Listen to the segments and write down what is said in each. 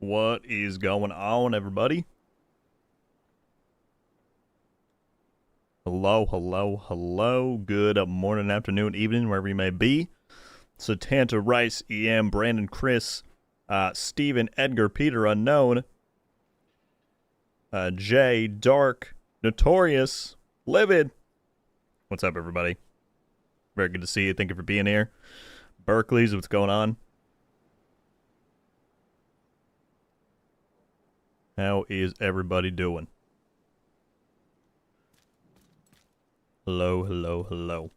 What is going on, everybody? Hello, hello, hello. Good morning, afternoon, evening, wherever you may be. Satanta, Rice, EM, Brandon, Chris, Steven, Edgar, Peter, Unknown, Jay, Dark, Notorious, Livid. What's up, everybody? Very good to see you. Thank you for being here. Berkeley's, what's going on? How is everybody doing? Hello, hello, hello.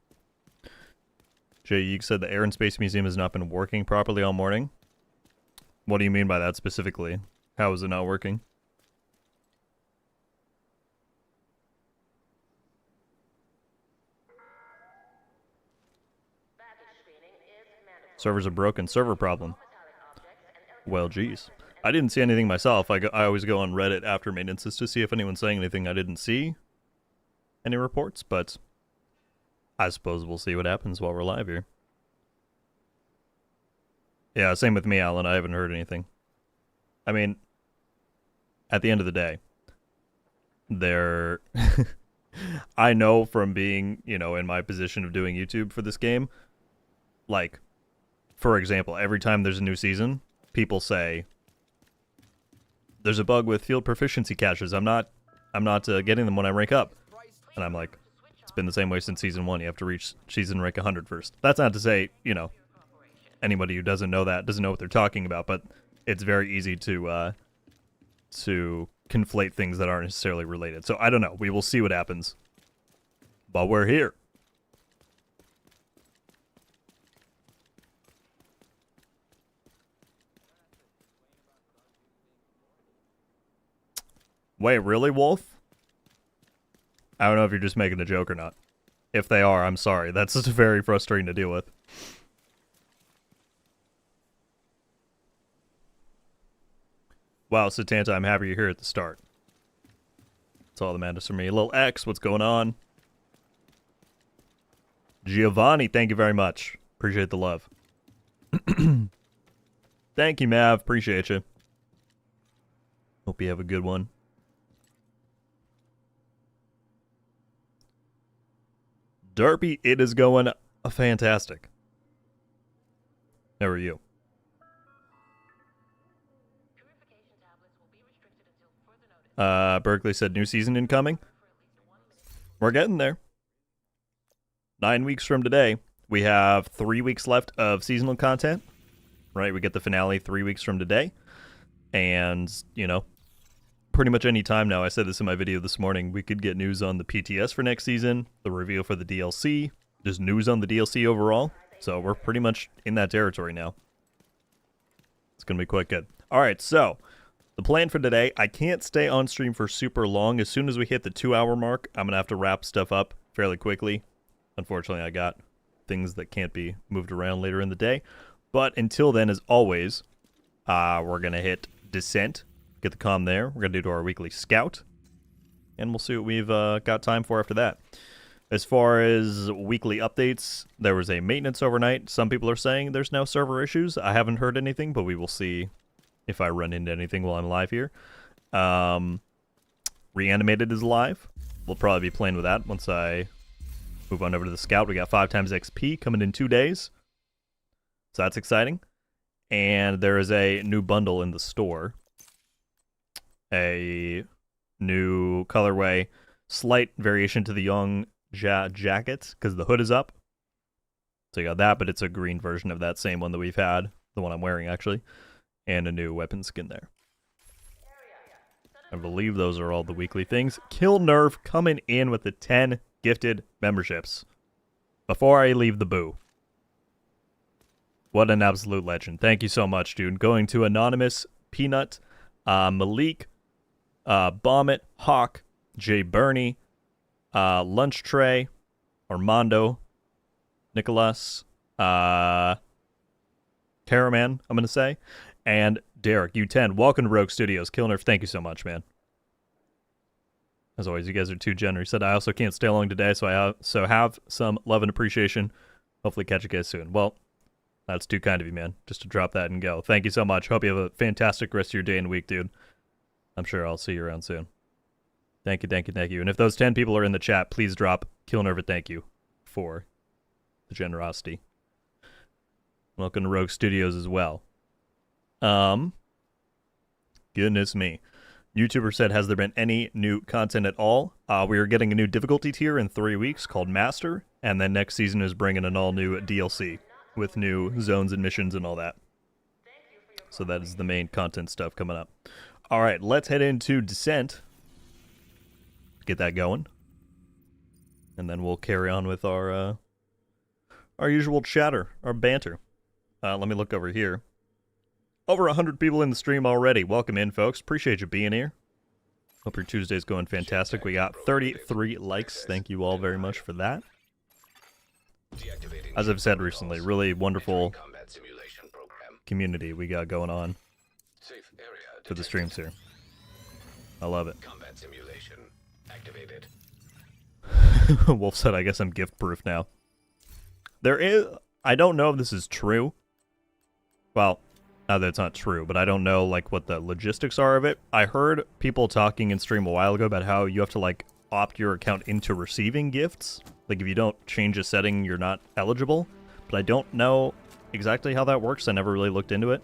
Jay, you said the Air and Space Museum has not been working properly all morning. What do you mean by that specifically? How is it not working? Servers are broken. Server problem. Well, geez. I didn't see anything myself. I always go on Reddit after maintenances to see if anyone's saying anything I didn't see. Any reports, but I suppose we'll see what happens while we're live here. Yeah, same with me, Alan. I haven't heard anything. I mean, at the end of the day, I know from being, in my position of doing YouTube for this game, like, for example, every time there's a new season, people say, there's a bug with field proficiency caches. I'm not getting them when I rank up. And I'm like, it's been the same way since season 1. You have to reach season rank 100 first. That's not to say, anybody who doesn't know that doesn't know what they're talking about, but it's very easy to conflate things that aren't necessarily related. So I don't know. We will see what happens. But we're here. Wait, really, Wolf? I don't know if you're just making a joke or not. If they are, I'm sorry. That's just very frustrating to deal with. Wow, Satanta, I'm happy you're here at the start. That's all that matters for me. Little X, what's going on? Giovanni, thank you very much. Appreciate the love. Thank you, Mav. Appreciate you. Hope you have a good one. Derpy, it is going fantastic. How are you? Berkeley said new season incoming. We're getting there. 9 weeks from today, we have 3 weeks left of seasonal content. Right, we get the finale 3 weeks from today. And, pretty much any time now, I said this in my video this morning, we could get news on the PTS for next season, the reveal for the DLC, just news on the DLC overall. So we're pretty much in that territory now. It's going to be quite good. All right, so the plan for today, I can't stay on stream for super long. As soon as we hit the 2-hour mark, I'm going to have to wrap stuff up fairly quickly. Unfortunately, I got things that can't be moved around later in the day. But until then, as always, we're going to hit Descent. Get the comm there. We're going to do our weekly scout. And we'll see what we've got time for after that. As far as weekly updates, there was a maintenance overnight. Some people are saying there's now server issues. I haven't heard anything, but we will see if I run into anything while I'm live here. Reanimated is live. We'll probably be playing with that once I move on over to the scout. We got 5 times XP coming in 2 days. So that's exciting. And there is a new bundle in the store. A new colorway, slight variation to the young jacket because the hood is up. So you got that, but it's a green version of that same one that we've had, the one I'm wearing actually, and a new weapon skin there. I believe those are all the weekly things. Kill Nerve coming in with the 10 gifted memberships. Before I leave the boo. What an absolute legend. Thank you so much, dude. Going to Anonymous, Peanut, Malik, Bombit, Hawk, Jay Burney, Lunch Tray, Armando, Nicholas, Caraman, I'm going to say, and Derek, U10. Welcome to Rogue Studios. Killnerf, thank you so much, man. As always, you guys are too generous. Said I also can't stay long today, so have some love and appreciation. Hopefully catch you guys soon. Well, That's too kind of you, man. Just to drop that and go. Thank you so much. Hope you have a fantastic rest of your day and week, dude. I'm sure I'll see you around soon. Thank you, thank you, thank you. And if those 10 people are in the chat, please drop Killnerva thank you for the generosity. Welcome to Rogue Studios as well. Goodness me. YouTuber said, has there been any new content at all? We are getting a new difficulty tier in 3 weeks called Master, and then next season is bringing an all-new DLC with new zones and missions and all that. So that is the main content stuff coming up. All right, let's head into Descent. Get that going. And then we'll carry on with our usual chatter, our banter. Let me look over here. Over 100 people in the stream already. Welcome in, folks. Appreciate you being here. Hope your Tuesday's going fantastic. We got 33 likes. Thank you all very much for that. As I've said recently, really wonderful community we got going on for the streams here. I love it. Combat simulation activated. Wolf said, I guess I'm gift proof now. There is, I don't know if this is true. Well, not that it's not true, but I don't know like what the logistics are of it. I heard people talking in stream a while ago about how you have to like opt your account into receiving gifts. Like if you don't change a setting, you're not eligible. But I don't know exactly how that works. I never really looked into it.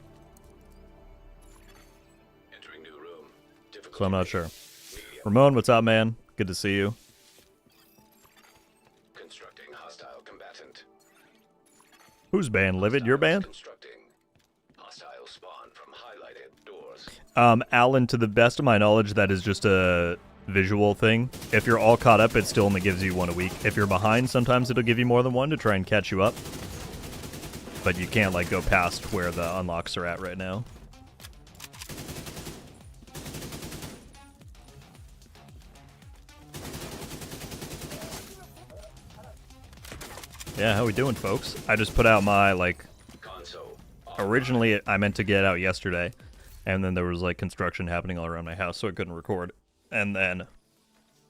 Entering new room. So I'm not sure. Ramon, what's up, man? Good to see you. Constructing hostile combatant. Who's banned? Livid, your band? Constructing hostile spawn from highlighted doors. Alan, to the best of my knowledge, that is just a visual thing. If you're all caught up, it still only gives you one a week. If you're behind, sometimes it'll give you more than one to try and catch you up. But you can't like go past where the unlocks are at right now. Yeah, how we doing, folks? I just put out my like originally I meant to get out yesterday, and then there was like construction happening all around my house, so I couldn't record. And then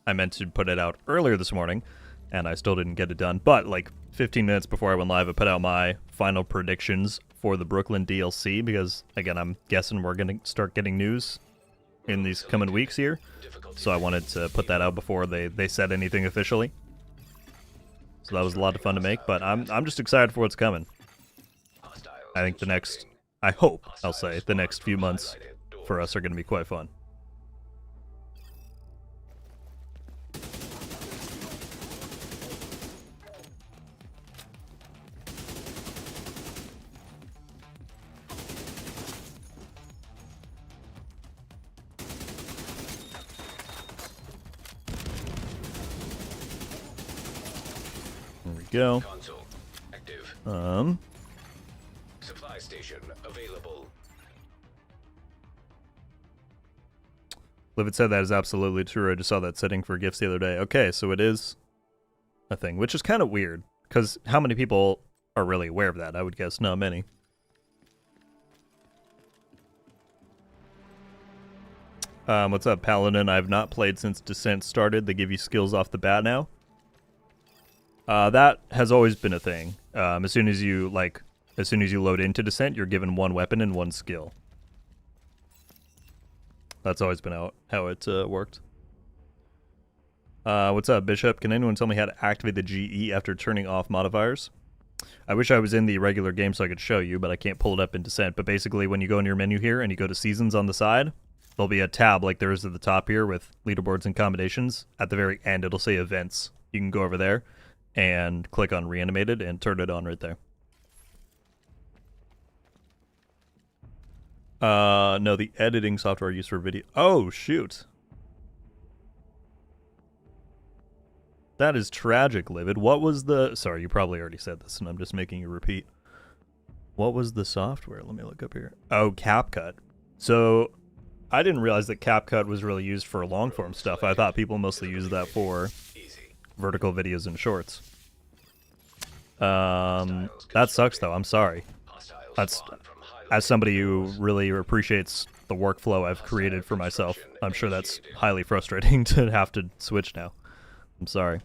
I meant to put it out earlier this morning, and I still didn't get it done. But like 15 minutes before I went live, I put out my final predictions for the Brooklyn DLC, because again, I'm guessing we're going to start getting news in these coming weeks here. So I wanted to put that out before they said anything officially. So that was a lot of fun to make, but I'm just excited for what's coming. I think the next, I hope, I'll say, the next few months for us are going to be quite fun. There we go. Console active. Supply station available. Livid said that is absolutely true. I just saw that setting for gifts the other day. Okay, so it is a thing, which is kind of weird, because how many people are really aware of that? I would guess not many. What's up, Paladin? I have not played since Descent started. They give you skills off the bat now. That has always been a thing. As soon as you load into Descent, you're given one weapon and one skill. That's always been how it worked. What's up, Bishop? Can anyone tell me how to activate the GE after turning off modifiers? I wish I was in the regular game so I could show you, but I can't pull it up in Descent. But basically, when you go in your menu here and you go to Seasons on the side, there'll be a tab like there is at the top here with leaderboards and combinations. At the very end, it'll say Events. You can go over there and click on Reanimated and turn it on right there. No, the editing software used for video. Oh, shoot. That is tragic, Livid. What was the... Sorry, you probably already said this, and I'm just making you repeat. What was the software? Let me look up here. Oh, CapCut. So, I didn't realize that CapCut was really used for long-form stuff. I thought people mostly used that for vertical videos and shorts. That sucks, though. I'm sorry. That's... As somebody who really appreciates the workflow I've created for myself, I'm sure that's highly frustrating to have to switch now. I'm sorry.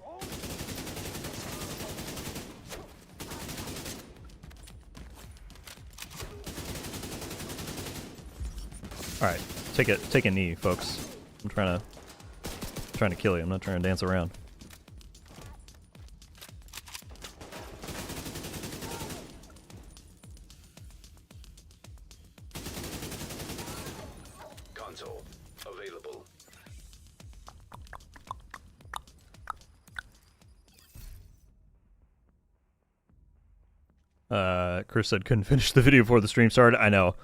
All right, take a knee, folks. I'm trying to kill you. I'm not trying to dance around. Console available. Chris said couldn't finish the video before the stream started. I know.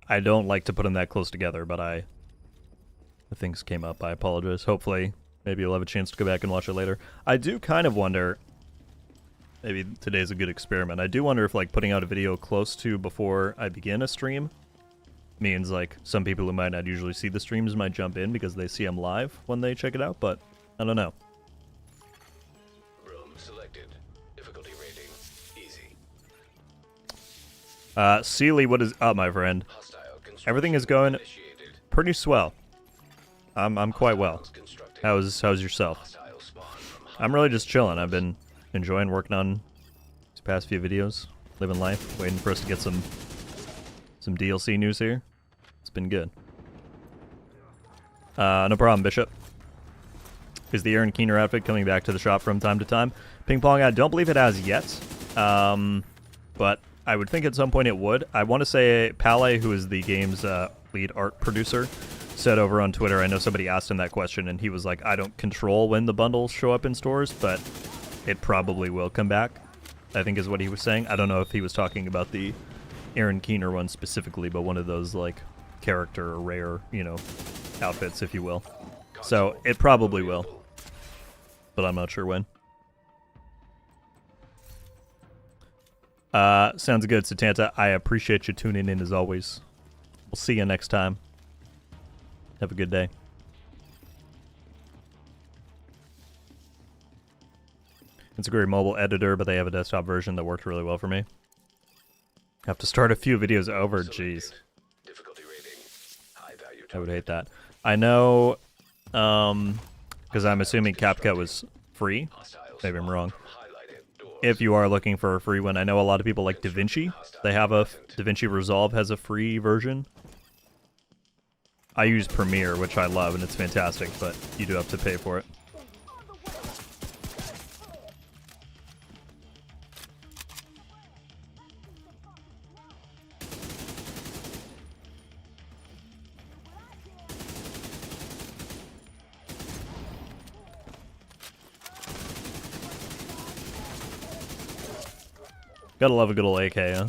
I don't like to put them that close together, but the things came up. I apologize. Hopefully, maybe you'll have a chance to go back and watch it later. I do kind of wonder, maybe today's a good experiment. I do wonder if like putting out a video close to before I begin a stream means like some people who might not usually see the streams might jump in because they see I'm live when they check it out, but I don't know. Room selected. Difficulty rating easy. Sealy, what is up, my friend? Hostile construction Everything is going initiated. pretty swell. I'm quite well. Hostiles constructed. How's yourself? Hostile spawn from I'm really just chilling. I've been enjoying working on these past few videos, living life, waiting for us to get some DLC news here. It's been good. No problem, Bishop. Is the Aaron Keener outfit coming back to the shop from time to time? Ping Pong, I don't believe it has yet, but I would think at some point it would. I want to say Pale, who is the game's lead art producer, said over on Twitter, I know somebody asked him that question, and he was like, I don't control when the bundles show up in stores, but it probably will come back, I think is what he was saying. I don't know if he was talking about the Aaron Keener one specifically, but one of those, like, character or rare, you know, outfits, if you will. So, it probably will, but I'm not sure when. Sounds good, Satanta. I appreciate you tuning in as always. We'll see you next time. Have a good day. It's a great mobile editor, but they have a desktop version that worked really well for me. Have to start a few videos over. Jeez. Difficulty rating. High value I would hate that. I know, because I'm assuming CapCut was free. Maybe I'm wrong. If you are looking for a free one, I know a lot of people like DaVinci. They have a DaVinci Resolve has a free version. I use Premiere, which I love, and it's fantastic, but you do have to pay for it. Gotta love a good old AK, huh?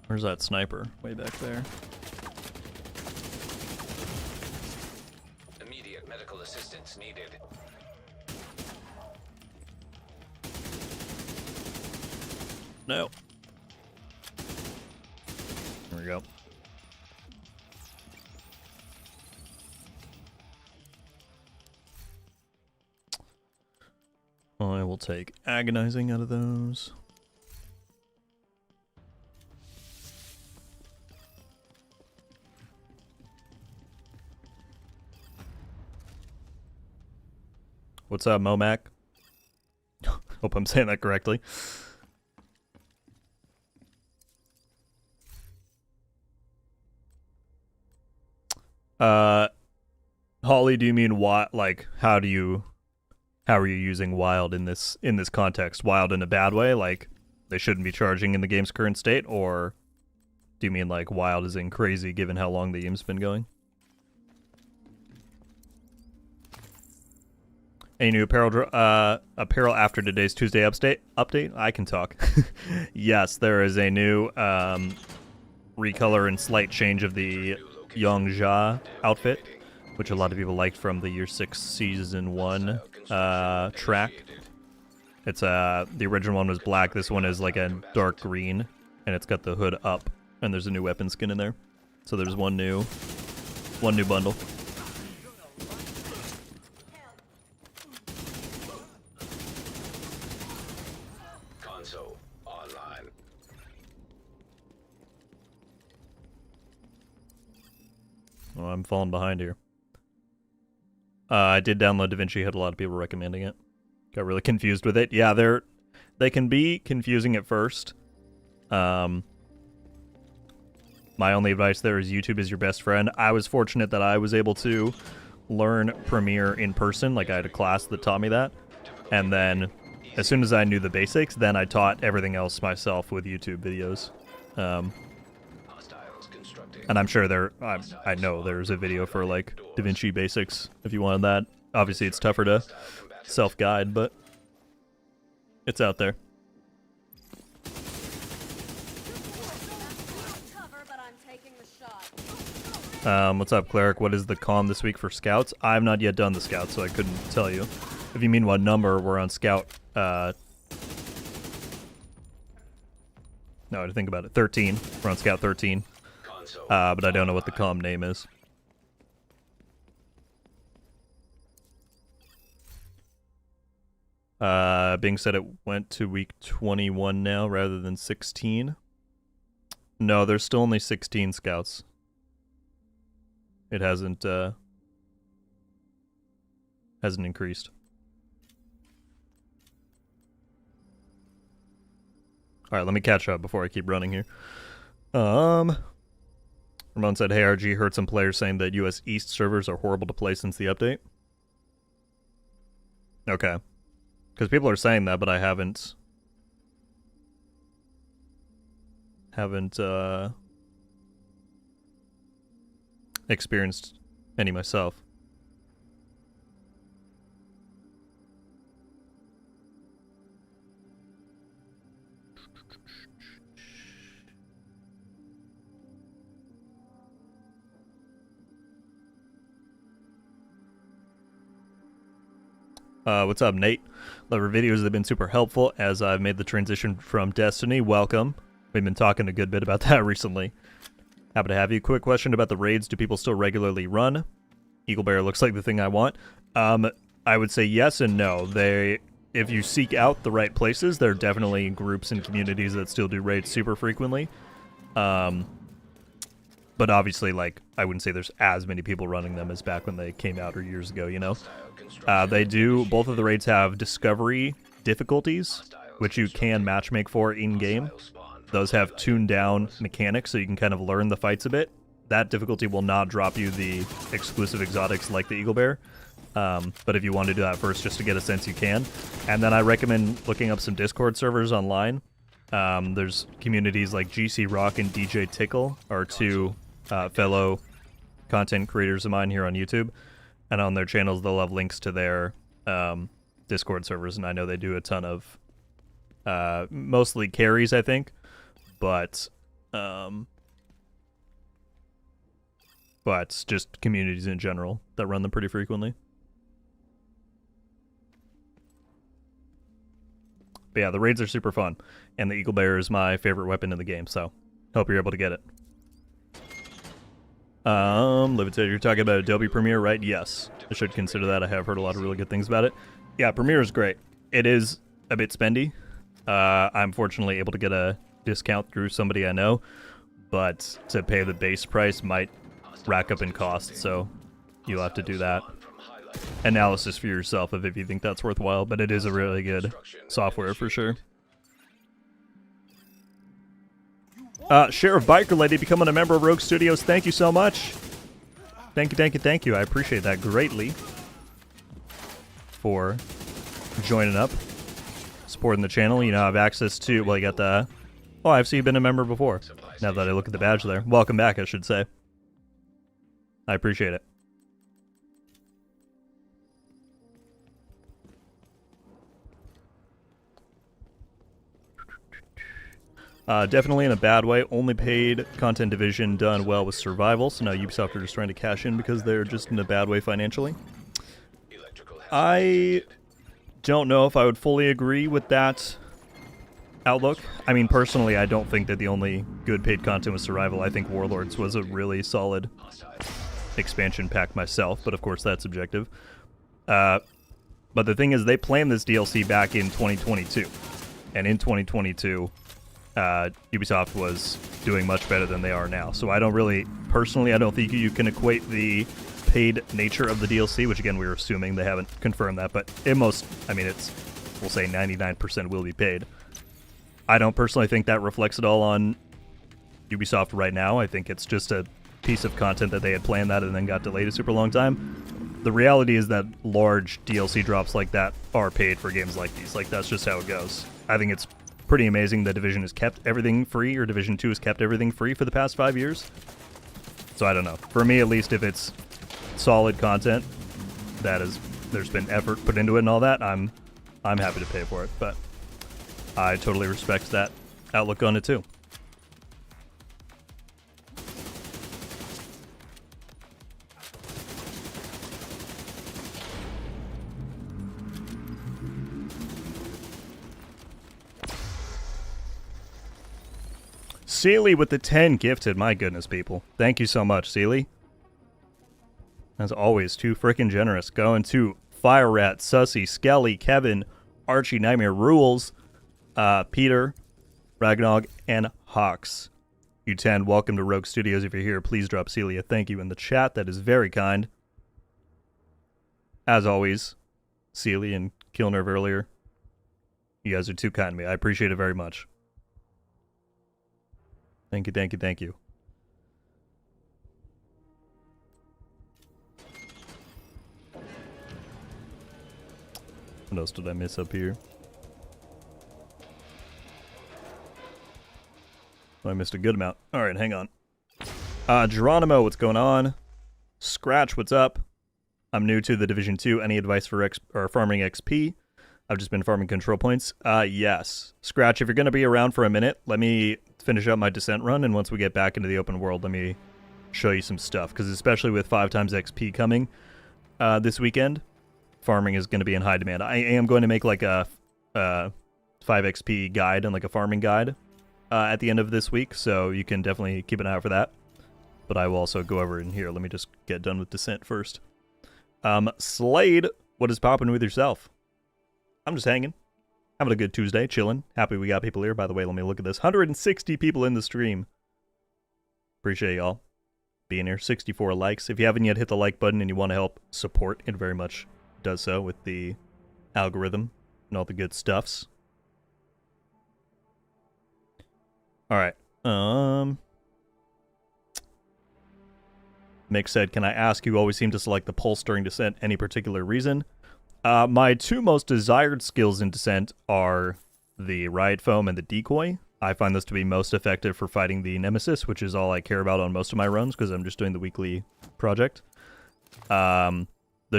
Where's that sniper? Way back there. Immediate medical assistance needed. No. There we go. I will take agonizing out of those. What's up, Momac? Hope I'm saying that correctly. Holly, do you mean like how are you using wild in this context? Wild in a bad way, like they shouldn't be charging in the game's current state, or do you mean like wild is in crazy given how long the game's been going? Any new apparel after today's Tuesday update? I can talk. Yes, there is a new recolor and slight change of the Yongja outfit, which a lot of people liked from the Year 6 Season 1 track. It's the original one was black. This one is like a dark green, and it's got the hood up, and there's a new weapon skin in there. So there's one new bundle. Console online. Oh, I'm falling behind here. I did download DaVinci. Had a lot of people recommending it. Got really confused with it. Yeah, they can be confusing at first. My only advice there is YouTube is your best friend. I was fortunate that I was able to learn Premiere in person. Like, I had a class that taught me that. And then, as soon as I knew the basics, then I taught everything else myself with YouTube videos. And I'm sure I know there's a video for, like, DaVinci basics if you wanted that. Obviously, it's tougher to self-guide, but it's out there. What's up, Cleric? What is the comm this week for Scouts? I've not yet done the Scouts, so I couldn't tell you. If you mean what number, we're on Scout. No, to think about it. 13. We're on Scout 13. But I don't know what the comm name is. Being said, it went to week 21 now rather than 16. No, there's still only 16 Scouts. It hasn't increased. All right, let me catch up before I keep running here. Ramon said, "Hey, RG, heard some players saying that US East servers are horrible to play since the update." Okay, because people are saying that, but I haven't experienced any myself. What's up, Nate? Love your videos. They've been super helpful as I've made the transition from Destiny. Welcome. We've been talking a good bit about that recently. Happy to have you. Quick question about the raids. Do people still regularly run? Eagle Bear looks like the thing I want. I would say yes and no. If you seek out the right places, there are definitely groups and communities that still do raids super frequently. But obviously, like, I wouldn't say there's as many people running them as back when they came out or years ago, you know? They do, both of the raids have discovery difficulties, which you can matchmake for in-game. Those have tuned down mechanics, so you can kind of learn the fights a bit. That difficulty will not drop you the exclusive exotics like the Eagle Bear. But if you want to do that first just to get a sense, you can. And then I recommend looking up some Discord servers online. There's communities like GC Rock and DJ Tickle are two fellow content creators of mine here on YouTube. And on their channels, they'll have links to their Discord servers. And I know they do a ton of mostly carries, I think. But just communities in general that run them pretty frequently. But yeah, the raids are super fun, and the Eagle Bear is my favorite weapon in the game, so hope you're able to get it. Livid said you're talking about Adobe Premiere, right? Yes, I should consider that. I have heard a lot of really good things about it. Yeah, Premiere is great. It is a bit spendy. I'm fortunately able to get a discount through somebody I know, but to pay the base price might rack up in cost, so you'll have to do that analysis for yourself if you think that's worthwhile, but it is a really good software for sure. Sheriff Biker Lady becoming a member of Rogue Studios. Thank you so much. Thank you. I appreciate that greatly for joining up, supporting the channel. You know, I have access to, well, you got the, oh, I've seen you've been a member before. Now that I look at the badge there. Welcome back, I should say. I appreciate it. Definitely in a bad way. Only paid content division done well with survival, so now Ubisoft are just trying to cash in because they're just in a bad way financially. I don't know if I would fully agree with that outlook. I mean, personally, I don't think that the only good paid content was survival. I think Warlords was a really solid expansion pack myself, but of course that's subjective. But the thing is, they planned this DLC back in 2022, and in 2022, Ubisoft was doing much better than they are now. So I don't really personally, I don't think you can equate the paid nature of the DLC, which again, we were assuming, they haven't confirmed that, but we'll say 99% will be paid. I don't personally think that reflects at all on Ubisoft right now. I think it's just a piece of content that they had planned that and then got delayed a super long time. The reality is that large DLC drops like that are paid for games like these. Like, that's just how it goes. I think it's pretty amazing that Division has kept everything free, or Division 2 has kept everything free for the past 5 years. So I don't know. For me, at least, if it's solid content there's been effort put into it and all that, I'm happy to pay for it. But I totally respect that outlook on it too. Sealy with the 10 gifted. My goodness, people. Thank you so much, Sealy. As always, too frickin' generous. Going to Fire Rat, Sussy, Skelly, Kevin, Archie, Nightmare Rules, Peter, Ragnog, and Hawks. U10, welcome to Rogue Studios. If you're here, please drop Celia thank you in the chat. That is very kind. As always, Celia and Killnerve earlier. You guys are too kind to me. I appreciate it very much. Thank you, thank you, thank you. What else did I miss up here? Oh, I missed a good amount. Alright, hang on. Geronimo, what's going on? Scratch, what's up? I'm new to the Division 2. Any advice for farming XP? I've just been farming control points. Yes. Scratch, if you're going to be around for a minute, let me finish up my Descent run, and once we get back into the open world, let me show you some stuff. Because especially with 5 times XP coming this weekend, farming is going to be in high demand. I am going to make like a 5 XP guide and like a farming guide at the end of this week, so you can definitely keep an eye out for that. But I will also go over in here. Let me just get done with Descent first. Slade, what is popping with yourself? I'm just hanging. Having a good Tuesday, chilling. Happy we got people here. By the way, let me look at this. 160 people in the stream. Appreciate y'all being here. 64 likes. If you haven't yet hit the like button and you want to help support, it very much does so with the algorithm and all the good stuffs. Alright. Mick said, can I ask, you always seem to select the pulse during Descent. Any particular reason? My 2 most desired skills in Descent are the Riot Foam and the Decoy. I find this to be most effective for fighting the Nemesis, which is all I care about on most of my runs, because I'm just doing the weekly project. The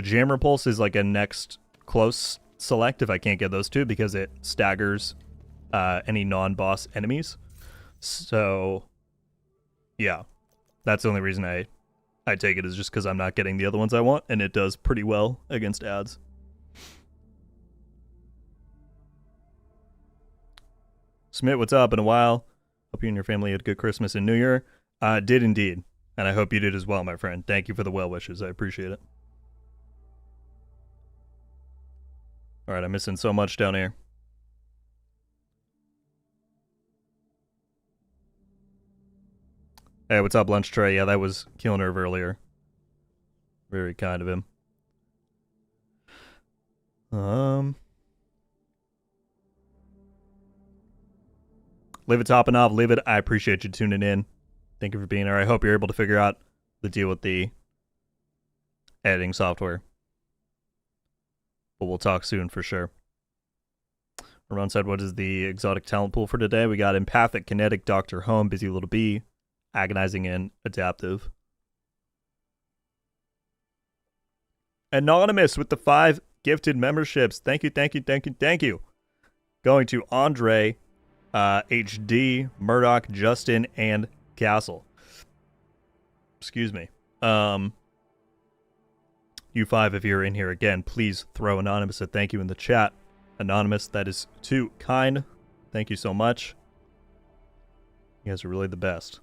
Jammer Pulse is like a next close select if I can't get those 2, because it staggers any non-boss enemies. So, yeah. That's the only reason I take it, is just because I'm not getting the other ones I want, and it does pretty well against ads. Smith, what's up? In a while. Hope you and your family had a good Christmas and New Year. Did indeed. And I hope you did as well, my friend. Thank you for the well wishes. I appreciate it. Alright, I'm missing so much down here. Hey, what's up, Lunch Tray? Yeah, that was Killnerve earlier. Very kind of him. Leave it topping off. Leave it. I appreciate you tuning in. Thank you for being here. I hope you're able to figure out the deal with the editing software. But we'll talk soon for sure. Ramon said, what is the exotic talent pool for today? We got Empathic, Kinetic, Dr. Home, Busy Little Bee, Agonizing, and Adaptive. Anonymous with the 5 gifted memberships. Thank you, thank you, thank you, thank you. Going to Andre, HD, Murdoch, Justin, and Castle. Excuse me. You 5, if you're in here again, please throw Anonymous a thank you in the chat. Anonymous, that is too kind. Thank you so much. You guys are really the best.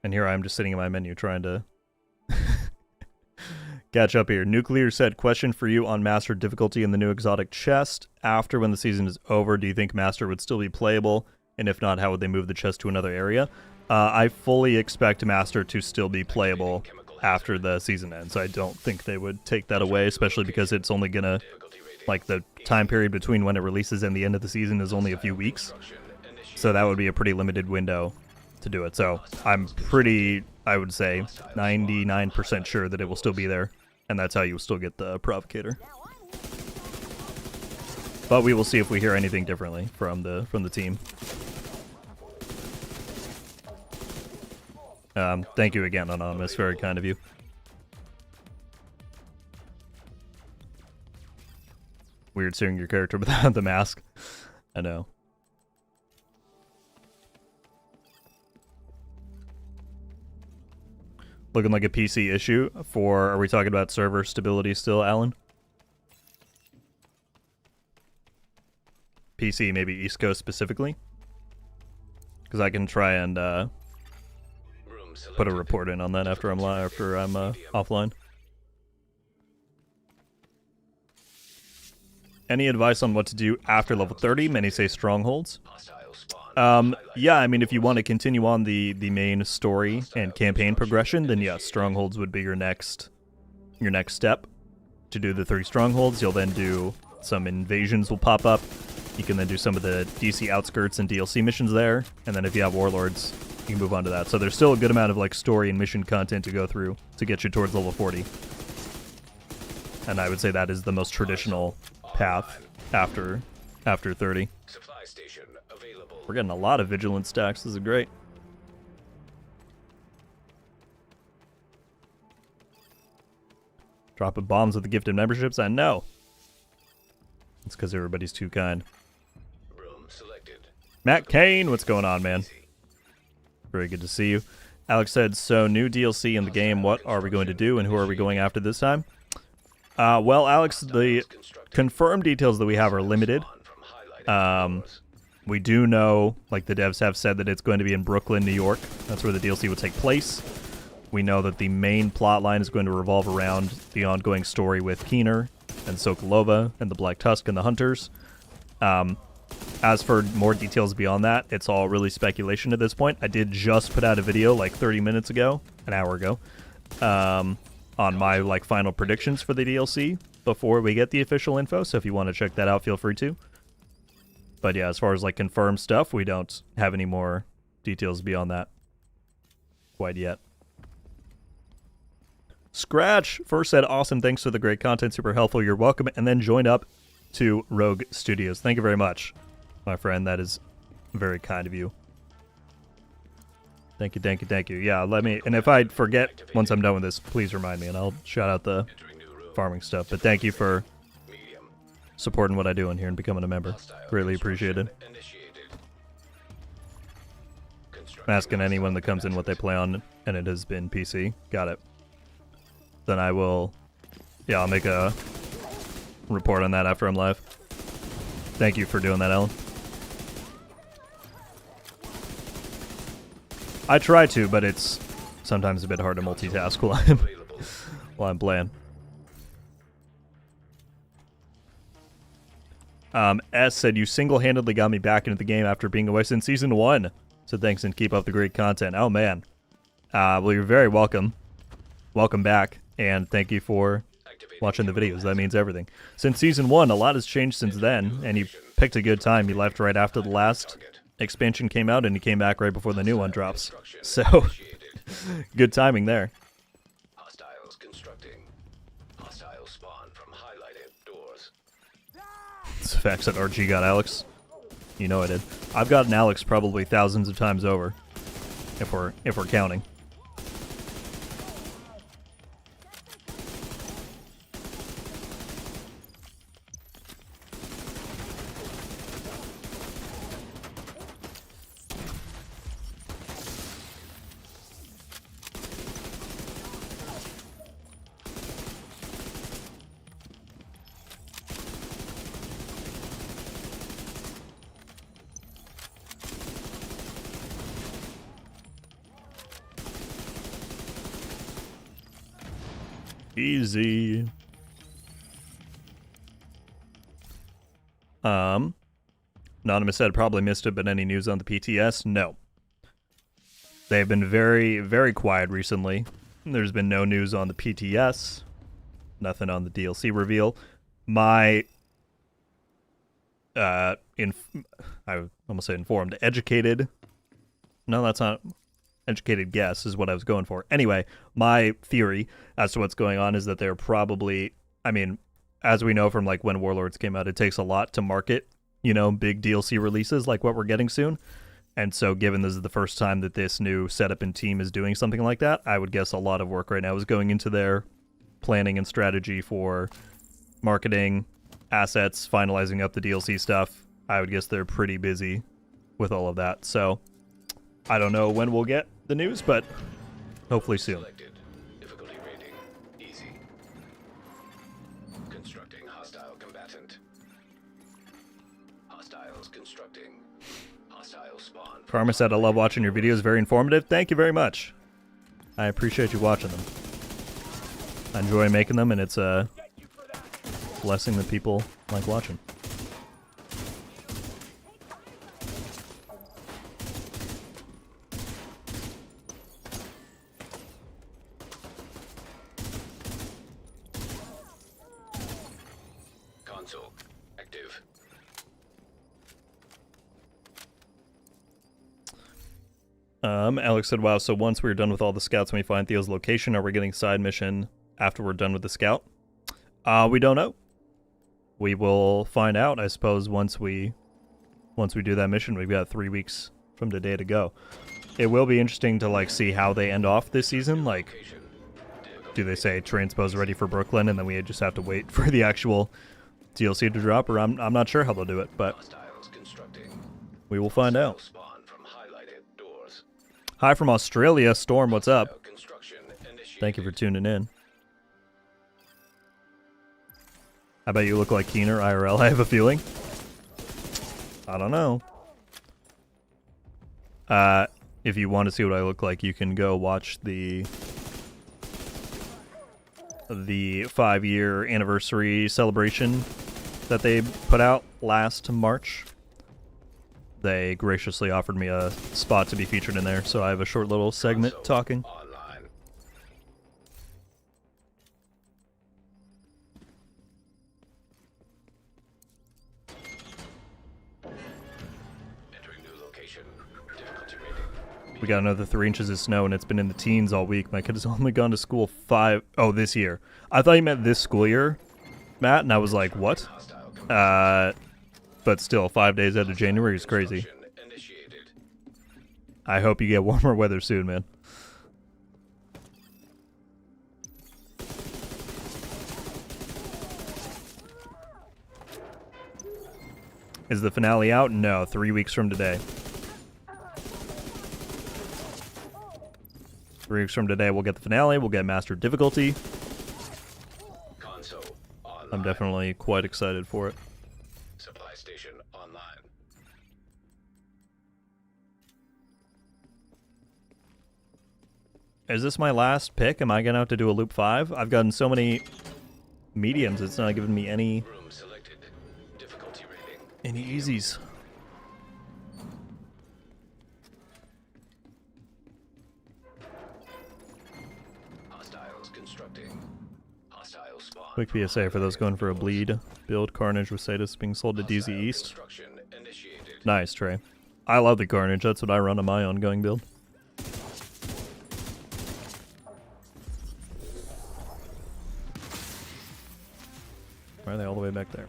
And here I am just sitting in my menu trying to catch up here. Nuclear said, question for you on Master difficulty in the new exotic chest. After, when the season is over, do you think Master would still be playable? And if not, how would they move the chest to another area? I fully expect Master to still be playable after the season ends. I don't think they would take that away, especially because it's only gonna, like, the time period between when it releases and the end of the season is only a few weeks. So that would be a pretty limited window to do it. So I'm pretty, I would say, 99% sure that it will still be there, and that's how you will still get the Provocator. But we will see if we hear anything differently from the team. Thank you again, Anonymous. Very kind of you. Weird seeing your character without the mask. I know. Looking like a PC issue for... Are we talking about server stability still, Alan? PC, maybe East Coast specifically? Because I can try and put a report in on that after I'm offline. Any advice on what to do after level 30? Many say strongholds. Yeah, I mean, if you want to continue on the main story and campaign progression, then yes, strongholds would be your next step. To do the 3 strongholds, you'll then do some invasions will pop up. You can then do some of the DC outskirts and DLC missions there, and then if you have warlords, you can move on to that. So there's still a good amount of like story and mission content to go through to get you towards level 40. And I would say that is the most traditional path after 30. Supply station available. We're getting a lot of vigilance stacks. This is great. Dropping bombs with the gifted memberships? I know. It's because everybody's too kind. Room selected. Matt Kane, what's going on, man? Very good to see you. Alex said, so new DLC in the game, what are we going to do and who are we going after this time? Well, Alex, the confirmed details that we have are limited. We do know, like the devs have said, that it's going to be in Brooklyn, New York. That's where the DLC will take place. We know that the main plot line is going to revolve around the ongoing story with Keener and Sokolova and the Black Tusk and the Hunters. As for more details beyond that, it's all really speculation at this point. I did just put out a video like 30 minutes ago, an hour ago, on my like final predictions for the DLC before we get the official info. So if you want to check that out, feel free to. But yeah, as far as like confirmed stuff, we don't have any more details beyond that quite yet. Scratch first said, awesome, thanks for the great content, super helpful, you're welcome, and then join up to Rogue Studios. Thank you very much, my friend. That is very kind of you. Thank you, thank you, thank you. Yeah, let me, and if I forget once I'm done with this, please remind me, and I'll shout out the farming stuff. But thank you for supporting what I do in here and becoming a member. Greatly appreciated. I'm asking anyone that comes in what they play on, and it has been PC. Got it. Then I will, yeah, I'll make a report on that after I'm live. Thank you for doing that, Ellen. I try to, but it's sometimes a bit hard to multitask while I'm playing. S said, you single-handedly got me back into the game after being away since Season 1. So thanks and keep up the great content. Oh, man. Well, you're very welcome. Welcome back. And thank you for watching the videos. That means everything. Since Season 1, a lot has changed since then, and you picked a good time. You left right after the last expansion came out, and you came back right before the new one drops. So, good timing there. Hostiles constructing. Hostile spawn from highlighted doors. It's the facts that RG got Alex. You know I did. I've gotten Alex probably thousands of times over, if we're counting. Easy. Anonymous said probably missed it, but any news on the PTS? No. They've been very, very quiet recently. There's been no news on the PTS, nothing on the DLC reveal. My, I almost say informed, educated. No, that's not. Educated guess is what I was going for. Anyway, my theory as to what's going on is that they're probably, I mean, as we know from like when Warlords came out, it takes a lot to market, you know, big DLC releases like what we're getting soon. And so given this is the first time that this new setup and team is doing something like that, I would guess a lot of work right now is going into their planning and strategy for marketing, assets, finalizing up the DLC stuff. I would guess they're pretty busy with all of that. So I don't know when we'll get the news, but hopefully soon. Selected. Difficulty rating. Easy. Constructing hostile combatant. Hostiles constructing. Hostile spawn. Karma said, I love watching your videos. Very informative. Thank you very much. I appreciate you watching them. I enjoy making them, and it's a blessing that people like watching. Console active. Alex said, wow, so once we're done with all the scouts and we find Theo's location, are we getting side mission after we're done with the scout? We don't know. We will find out, I suppose, once we do that mission. We've got 3 weeks from today to go. It will be interesting to like see how they end off this season. Like, do they say transpose ready for Brooklyn and then we just have to wait for the actual DLC to drop, or I'm not sure how they'll do it, but we will find out. Hi from Australia, Storm, what's up? Thank you for tuning in. I bet you look like Keener IRL, I have a feeling. I don't know. If you want to see what I look like, you can go watch the 5-year anniversary celebration that they put out last March. They graciously offered me a spot to be featured in there, so I have a short little segment talking. We got another 3 inches of snow, and it's been in the teens all week. My kid has only gone to school this year. I thought you meant this school year, Matt, and I was like, what? But still, 5 days out of January is crazy. I hope you get warmer weather soon, man. Is the finale out? No, 3 weeks from today. 3 weeks from today, we'll get the finale. We'll get Master Difficulty. I'm definitely quite excited for it. Supply station online. Is this my last pick? Am I gonna have to do a loop 5? I've gotten so many mediums, it's not giving me any Room selected. Difficulty rating. any easies. Hostiles constructing. Hostile spawn. Quick PSA for those going for a bleed build. Carnage with Satus being sold to DZ East. Construction initiated. Nice, Trey. I love the Carnage. That's what I run on my ongoing build. Why are they all the way back there?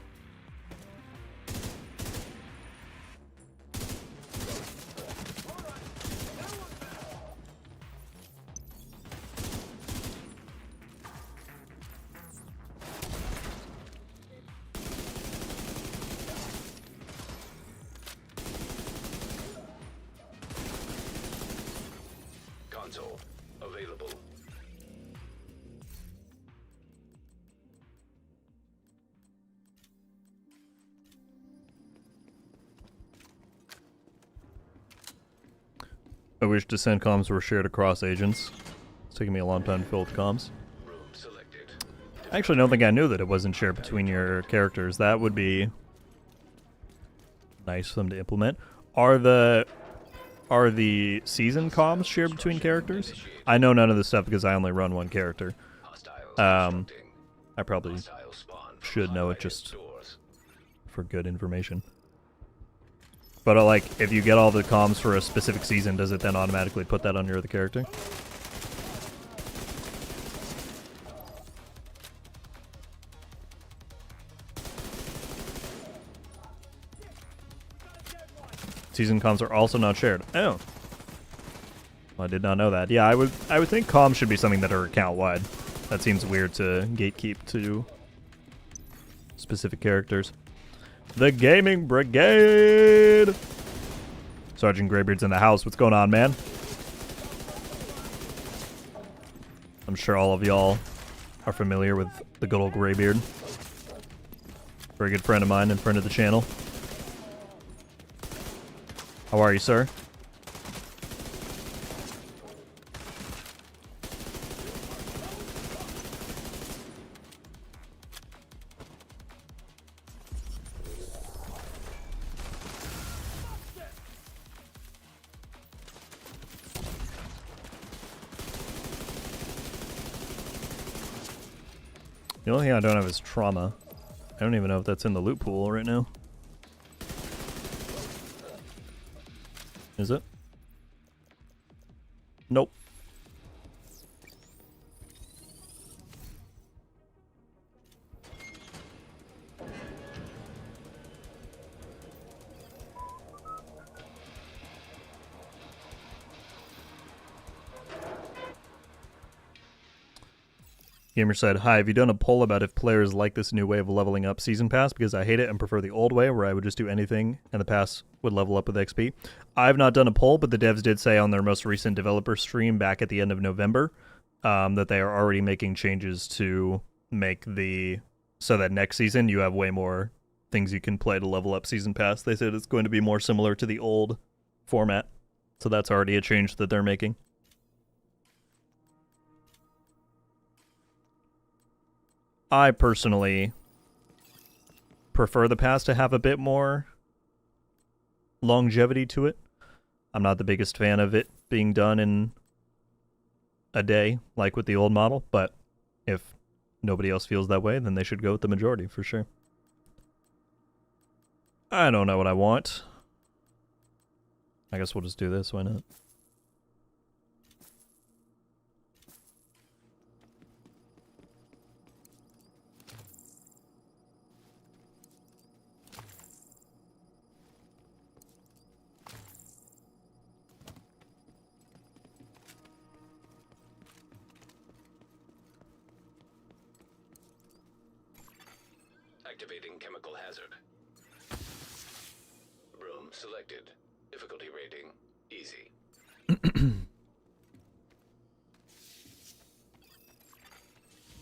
Console available. I wish descent comms were shared across agents. It's taking me a long time to fill with comms. Room selected. I actually don't think I knew that it wasn't shared between your characters. That would be nice for them to implement. Are the Are the season comms shared between characters? I know none of this stuff because I only run one character. I probably should know it just for good information. But like, if you get all the comms for a specific season, does it then automatically put that on your other character? Season comms are also not shared. Oh. I did not know that. Yeah, I would think comms should be something that are account-wide. That seems weird to gatekeep to specific characters. The Gaming Brigade! Sergeant Greybeard's in the house. What's going on, man? I'm sure all of y'all are familiar with the good old Greybeard. Very good friend of mine and friend of the channel. How are you, sir? The only thing I don't have is trauma. I don't even know if that's in the loot pool right now. Is it? Nope. Gamer said, hi, have you done a poll about if players like this new way of leveling up Season Pass? Because I hate it and prefer the old way where I would just do anything and the pass would level up with XP. I've not done a poll, but the devs did say on their most recent developer stream back at the end of November that they are already making changes to make so that next season you have way more things you can play to level up Season Pass. They said it's going to be more similar to the old format. So that's already a change that they're making. I personally prefer the pass to have a bit more longevity to it. I'm not the biggest fan of it being done in a day, like with the old model, but if nobody else feels that way, then they should go with the majority, for sure. I don't know what I want. I guess we'll just do this, why not? Activating chemical hazard. Room selected. Difficulty rating easy.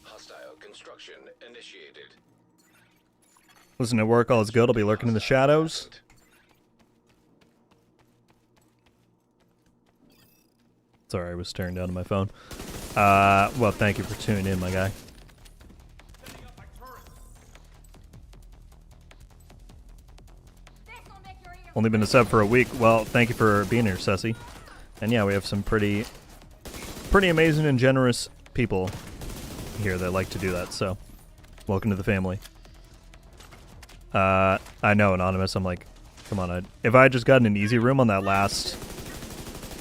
Hostile construction initiated. Listen to work, all is good. I'll be lurking in the shadows. Sorry, I was staring down at my phone. Well, thank you for tuning in, my guy. Only been a sub for a week. Well, thank you for being here, Ceci. And yeah, we have some pretty amazing and generous people here that like to do that, so welcome to the family. I know, Anonymous, I'm like, come on, if I had just gotten an easy room on that last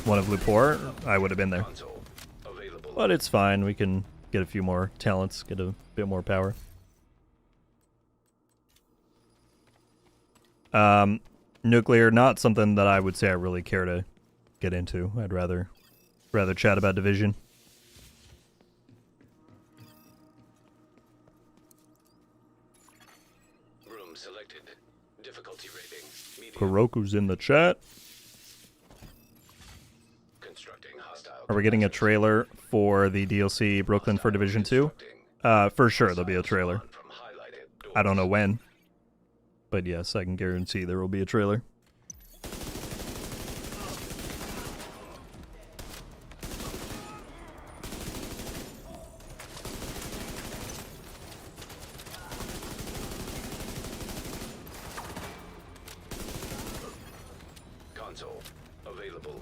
one of Lupor, I would have been there. But it's fine, we can get a few more talents, get a bit more power. Nuclear, not something that I would say I really care to get into. I'd rather chat about Division. Room selected. Difficulty rating medium. Kuroku's in the chat. Constructing hostile. Are we getting a trailer for the DLC Brooklyn for Division 2? For sure there'll be a trailer. I don't know when. But yes, I can guarantee there will be a trailer. Console. available.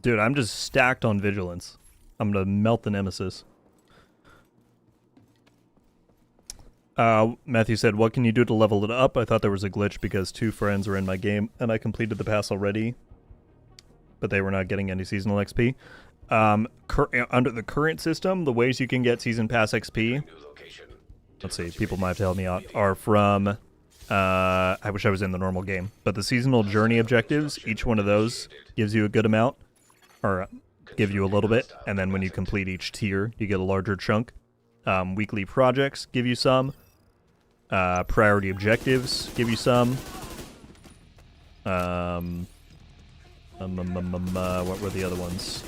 Dude, I'm just stacked on vigilance. I'm gonna melt the nemesis. Matthew said, what can you do to level it up? I thought there was a glitch because 2 friends were in my game and I completed the pass already, but they were not getting any seasonal XP. Under the current system, the ways you can get season pass XP, let's see, people might have to help me out, are from, I wish I was in the normal game, but the seasonal journey objectives, each one of those gives you a good amount, or give you a little bit, and then when you complete each tier, you get a larger chunk. Weekly projects give you some. Priority objectives give you some. What were the other ones?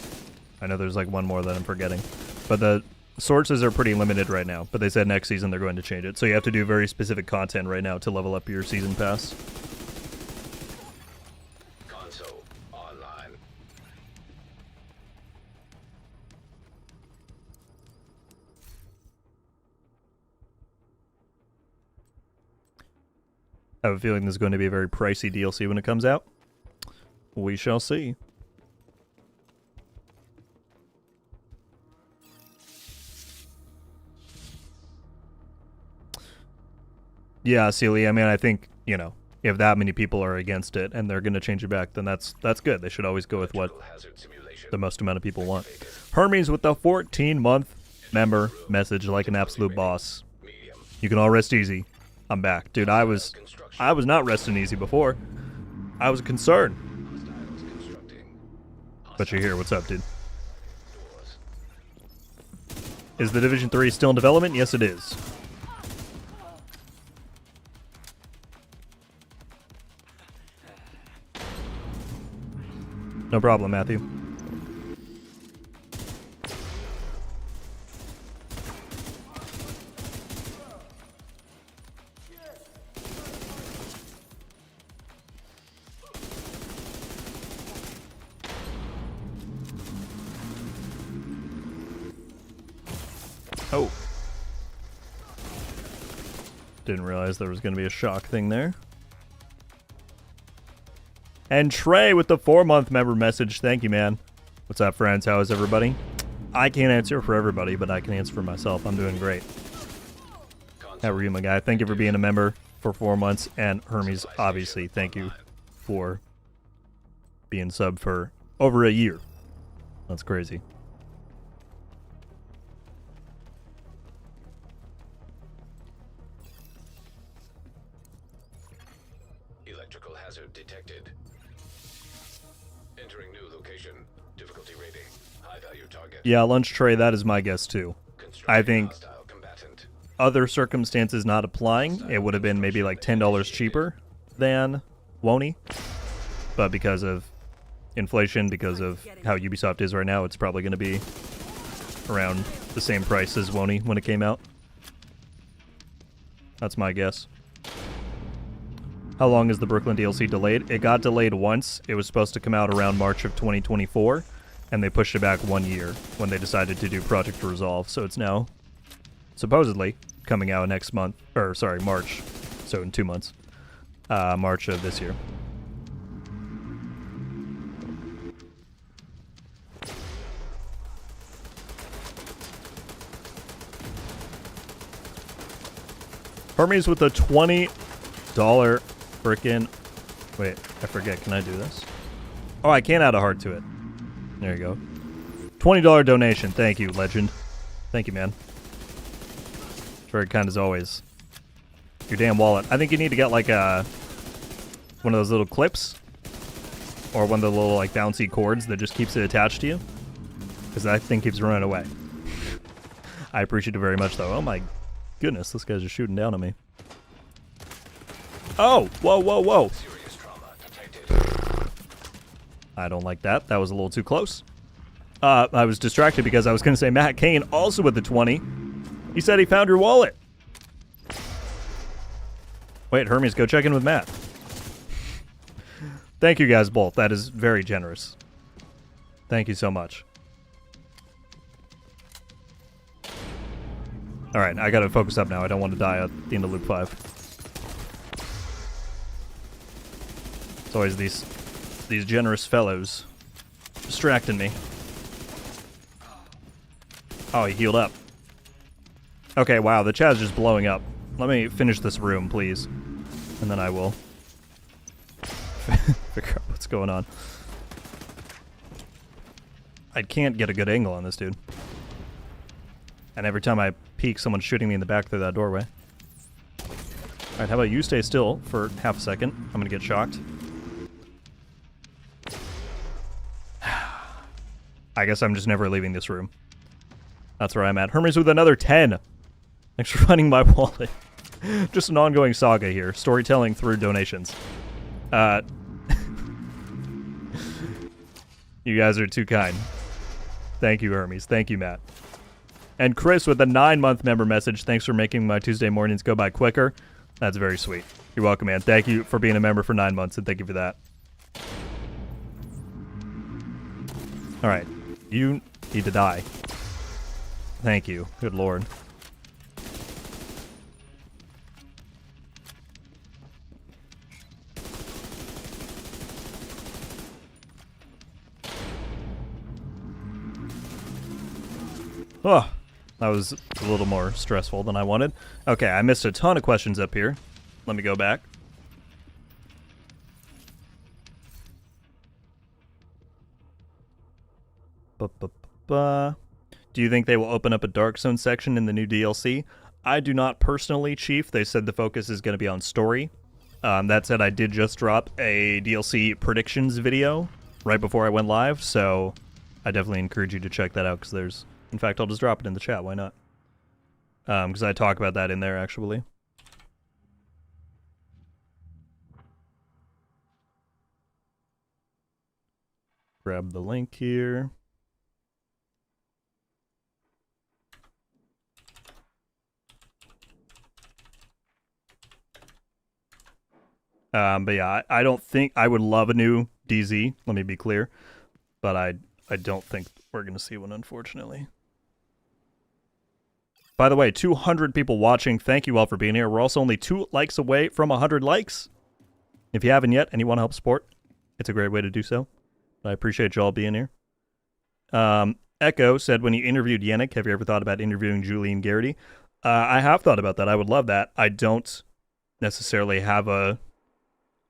I know there's like one more that I'm forgetting. But the sources are pretty limited right now. But they said next season they're going to change it. So you have to do very specific content right now to level up your season pass. Console online. I have a feeling this is going to be a very pricey DLC when it comes out. We shall see. Yeah, Celia, I mean, I think, you know, if that many people are against it and they're going to change it back, then that's good. They should always go with what the most amount of people want. Hermes with the 14-month member message like an absolute boss. You can all rest easy. I'm back. Dude, I was not resting easy before. I was concerned. But you're here. What's up, dude? Is the Division 3 still in development? Yes, it is. No problem, Matthew. Oh. Didn't realize there was going to be a shock thing there. And Trey with the 4-month member message. Thank you, man. What's up, friends? How is everybody? I can't answer for everybody, but I can answer for myself. I'm doing great. How are you, my guy? Thank you for being a member for 4 months. And Hermes, obviously, thank you for being sub for over a year. That's crazy. Electrical hazard detected. Entering new location. Difficulty rating. High value target. Yeah, lunch tray, that is my guess too. I think other circumstances not applying, it would have been maybe like $10 cheaper than Woney. But because of inflation, because of how Ubisoft is right now, it's probably going to be around the same price as Woney when it came out. That's my guess. How long is the Brooklyn DLC delayed? It got delayed once. It was supposed to come out around March of 2024, and they pushed it back 1 year when they decided to do Project Resolve. So it's now supposedly coming out next month, or sorry, March. So in 2 months. March of this year. Hermes with a $20 frickin'... Wait, I forget. Can I do this? Oh, I can add a heart to it. There you go. $20 donation. Thank you, legend. Thank you, man. Very kind as always. Your damn wallet. I think you need to get like one of those little clips. Or one of the little like bouncy cords that just keeps it attached to you. Because that thing keeps running away. I appreciate it very much though. Oh my goodness, this guy's just shooting down on me. Oh! Whoa, whoa, whoa! I don't like that. That was a little too close. I was distracted because I was going to say Matt Kane also with the 20. He said he found your wallet. Wait, Hermes, go check in with Matt. Thank you guys both. That is very generous. Thank you so much. Alright, I gotta focus up now. I don't want to die at the end of Loop 5. It's always these generous fellows distracting me. Oh, he healed up. Okay, wow, the chat's just blowing up. Let me finish this room, please. And then I will figure out what's going on. I can't get a good angle on this dude. And every time I peek, someone's shooting me in the back through that doorway. Alright, how about you stay still for half a second? I'm gonna get shocked. I guess I'm just never leaving this room. That's where I'm at. Hermes with another 10. Thanks for finding my wallet. Just an ongoing saga here. Storytelling through donations. You guys are too kind. Thank you, Hermes. Thank you, Matt. And Chris with a 9-month member message. Thanks for making my Tuesday mornings go by quicker. That's very sweet. You're welcome, man. Thank you for being a member for 9 months, and thank you for that. Alright. You need to die. Thank you. Good lord. Oh, that was a little more stressful than I wanted. Okay, I missed a ton of questions up here. Let me go back. Do you think they will open up a Dark Zone section in the new DLC? I do not personally, Chief. They said the focus is going to be on story. That said, I did just drop a DLC predictions video right before I went live, so I definitely encourage you to check that out, because there's... In fact, I'll just drop it in the chat. Why not? Because I talk about that in there, actually. Grab the link here. But yeah, I don't think... I would love a new DZ, let me be clear. But I don't think we're going to see one, unfortunately. By the way, 200 people watching. Thank you all for being here. We're also only 2 likes away from 100 likes. If you haven't yet and you want to help support, it's a great way to do so. I appreciate you all being here. Echo said, when you interviewed Yannick, have you ever thought about interviewing Julian Garrity? I have thought about that. I would love that. I don't necessarily have a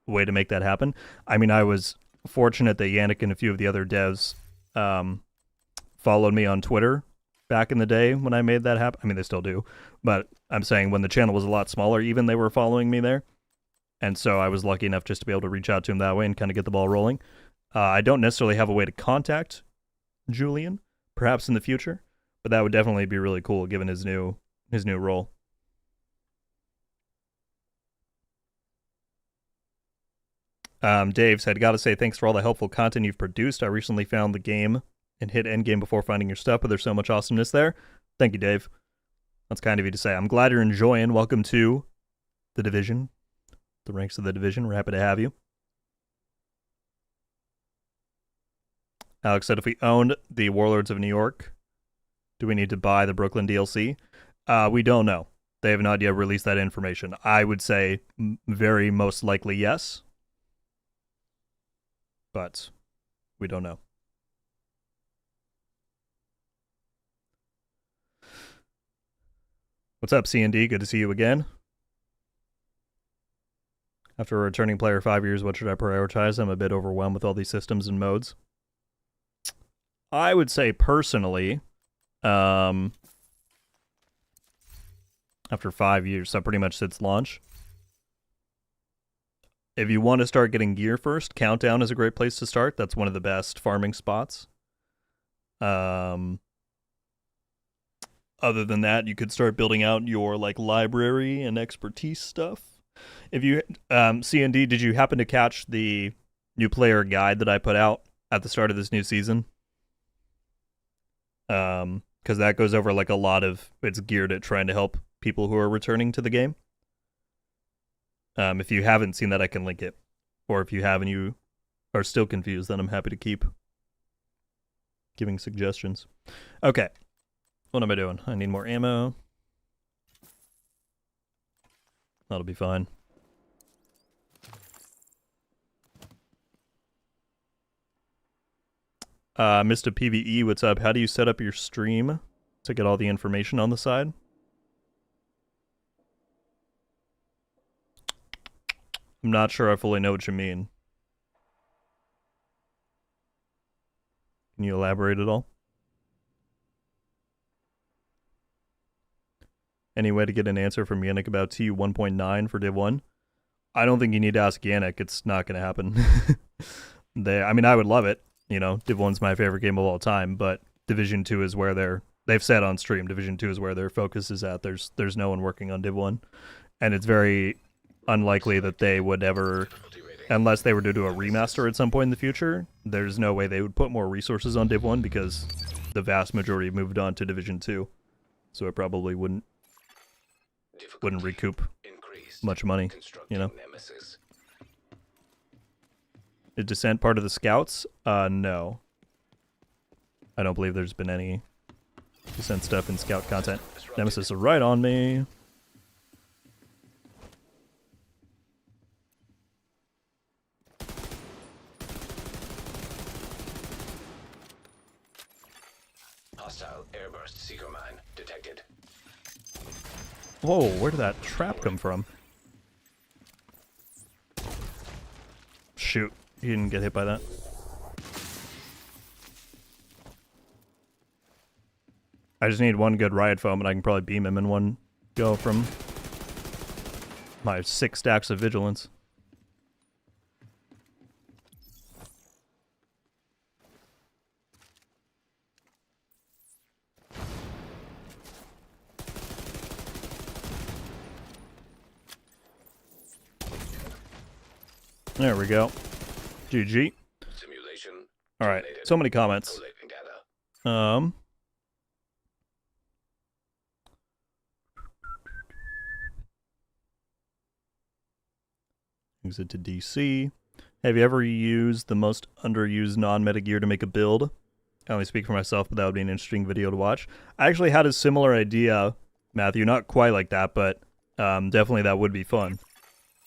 way to make that happen. I mean, I was fortunate that Yannick and a few of the other devs followed me on Twitter back in the day when I made that happen. I mean, they still do, but I'm saying when the channel was a lot smaller, even they were following me there. And so I was lucky enough just to be able to reach out to him that way and kind of get the ball rolling. I don't necessarily have a way to contact Julian, perhaps in the future, but that would definitely be really cool given his new role. Dave said, gotta say thanks for all the helpful content you've produced. I recently found the game and hit endgame before finding your stuff, but there's so much awesomeness there. Thank you, Dave. That's kind of you to say. I'm glad you're enjoying. Welcome to the Division, the ranks of the Division. We're happy to have you. Alex said, if we owned the Warlords of New York, do we need to buy the Brooklyn DLC? We don't know. They have not yet released that information. I would say very most likely yes, but we don't know. What's up, C&D? Good to see you again. After a returning player 5 years, what should I prioritize? I'm a bit overwhelmed with all these systems and modes. I would say personally, after 5 years, so pretty much since launch, if you want to start getting gear first, Countdown is a great place to start. That's one of the best farming spots. Other than that, you could start building out your like library and expertise stuff. If you C&D, did you happen to catch the new player guide that I put out at the start of this new season? Because that goes over like a lot of, it's geared at trying to help people who are returning to the game. If you haven't seen that, I can link it. Or if you have and you are still confused, then I'm happy to keep giving suggestions. Okay. What am I doing? I need more ammo. That'll be fine. Mr. PvE, what's up? How do you set up your stream to get all the information on the side? I'm not sure I fully know what you mean. Can you elaborate at all? Any way to get an answer from Yannick about TU 1.9 for Div 1? I don't think you need to ask Yannick. It's not going to happen. I mean, I would love it. You know, Div 1's my favorite game of all time, but Division 2 is where they've said on stream, Division 2 is where their focus is at. There's no one working on Div 1. And it's very unlikely that they would ever, unless they were to do a remaster at some point in the future, there's no way they would put more resources on Div 1 because the vast majority moved on to Division 2. So it probably wouldn't recoup much money, you know? Is Descent part of the Scouts? No. I don't believe there's been any Descent stuff in Scout content. Nemesis is right on me. Hostile airburst seeker mine detected. Whoa, where did that trap come from? Shoot, he didn't get hit by that. I just need one good riot foam and I can probably beam him in one go from my 6 stacks of vigilance. There we go. GG. Simulation. Alright, so many comments. Exit to DC. Have you ever used the most underused non-meta gear to make a build? I only speak for myself, but that would be an interesting video to watch. I actually had a similar idea, Matthew. Not quite like that, but definitely that would be fun.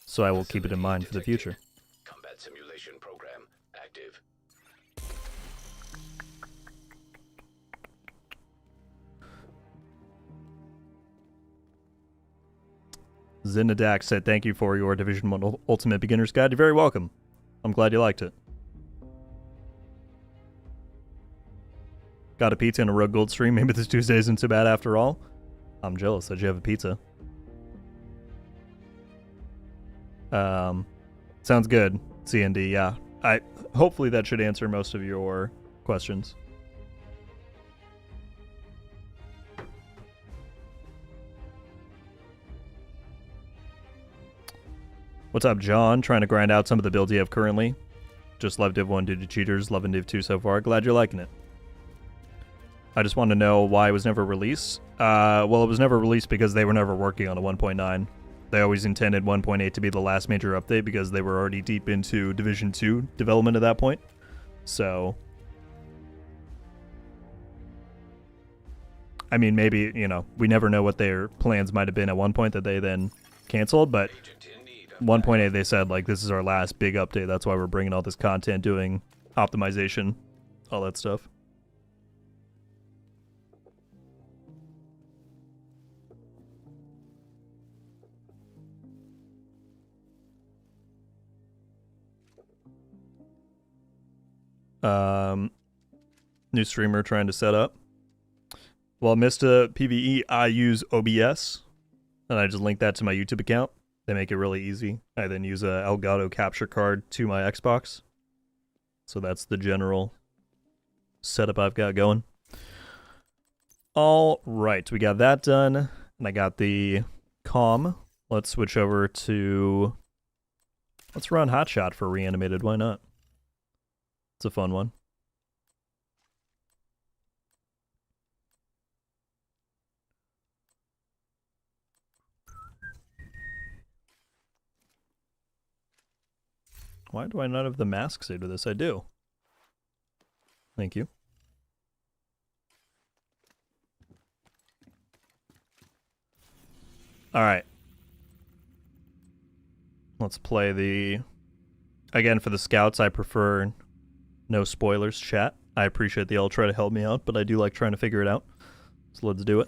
So I will keep it in mind for the future. Combat simulation program active. Zinadak said, thank you for your Division 1 Ultimate Beginner's Guide. You're very welcome. I'm glad you liked it. Got a pizza and a RogueGold stream. Maybe this Tuesday isn't so bad after all. I'm jealous that you have a pizza. Sounds good, CND, yeah. Hopefully that should answer most of your questions. What's up, John? Trying to grind out some of the builds you have currently. Just love Div 1 due to cheaters, loving Div 2 so far. Glad you're liking it. I just want to know why it was never released. Well, it was never released because they were never working on a 1.9. They always intended 1.8 to be the last major update because they were already deep into Division 2 development at that point. So, I mean, maybe, you know, we never know what their plans might have been at one point that they then canceled, but 1.8 they said, like, this is our last big update. That's why we're bringing all this content, doing optimization, all that stuff. New streamer trying to set up. Well, Mr. PvE, I use OBS, and I just link that to my YouTube account. They make it really easy. I then use a Elgato capture card to my Xbox. So that's the general setup I've got going. All right, we got that done, and I got the comm. Let's switch over to... Let's run Hotshot for Reanimated, why not? It's a fun one. Why do I not have the mask say to this? I do. Thank you. Alright. Let's play the... Again, for the scouts, I prefer no spoilers chat. I appreciate they all try to help me out, but I do like trying to figure it out. So let's do it.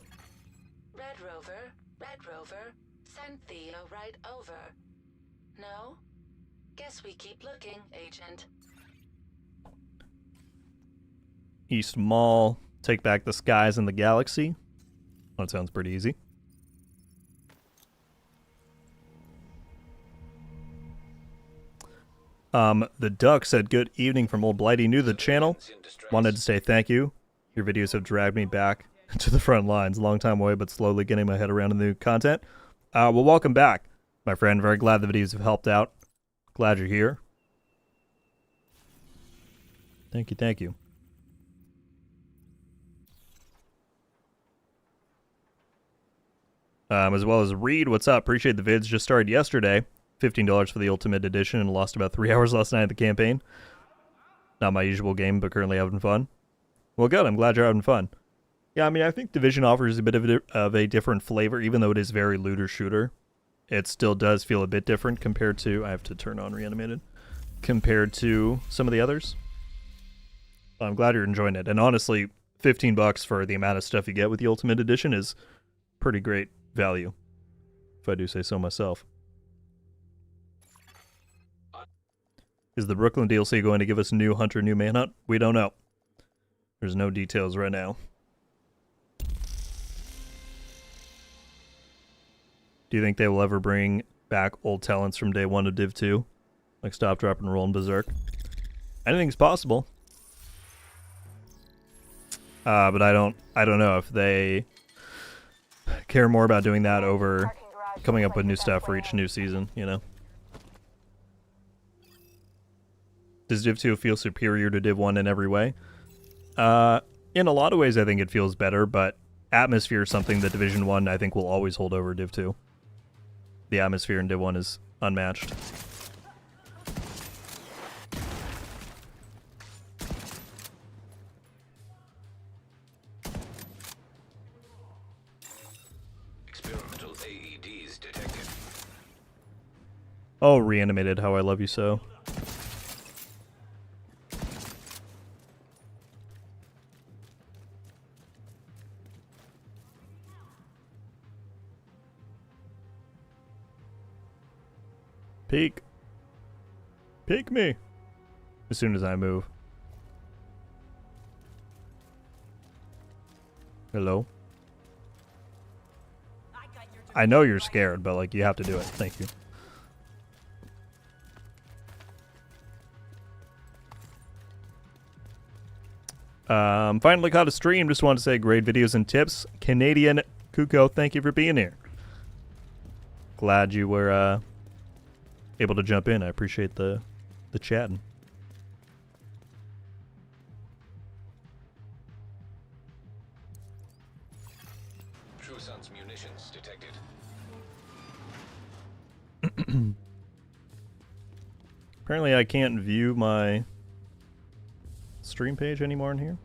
Red Rover, send Theo right over. No? Guess we keep looking, Agent. East Mall, take back the skies and the galaxy. That sounds pretty easy. The Duck said, good evening from Old Blighty, new to the channel. Wanted to say thank you. Your videos have dragged me back to the front lines. Long time away, but slowly getting my head around the new content. Well, welcome back, my friend. Very glad the videos have helped out. Glad you're here. Thank you, thank you. As well as Reed, what's up? Appreciate the vids. Just started yesterday. $15 for the Ultimate Edition and lost about 3 hours last night at the campaign. Not my usual game, but currently having fun. Well, good. I'm glad you're having fun. Yeah, I mean, I think Division offers a bit of a different flavor, even though it is very looter-shooter. It still does feel a bit different compared to... I have to turn on Reanimated. Compared to some of the others. I'm glad you're enjoying it. And honestly, $15 for the amount of stuff you get with the Ultimate Edition is pretty great value, if I do say so myself. Is the Brooklyn DLC going to give us new Hunter, new Manhunt? We don't know. There's no details right now. Do you think they will ever bring back old talents from day 1 of Div 2? Like Stop, Drop, and Roll and Berserk? Anything's possible. But I don't know if they care more about doing that over coming up with new stuff for each new season, you know? Does Div 2 feel superior to Div 1 in every way? In a lot of ways, I think it feels better, but atmosphere is something that Division 1, I think, will always hold over Div 2. The atmosphere in Div 1 is unmatched. Experimental AEDs detected. Oh, Reanimated, how I love you so. Peek. Peek me. As soon as I move. Hello? I know you're scared, but like you have to do it. Thank you. Finally caught a stream. Just wanted to say great videos and tips. Canadian Kuko, thank you for being here. Glad you were able to jump in. I appreciate the chatting. True Sun's munitions detected. Apparently I can't view my stream page anymore in here.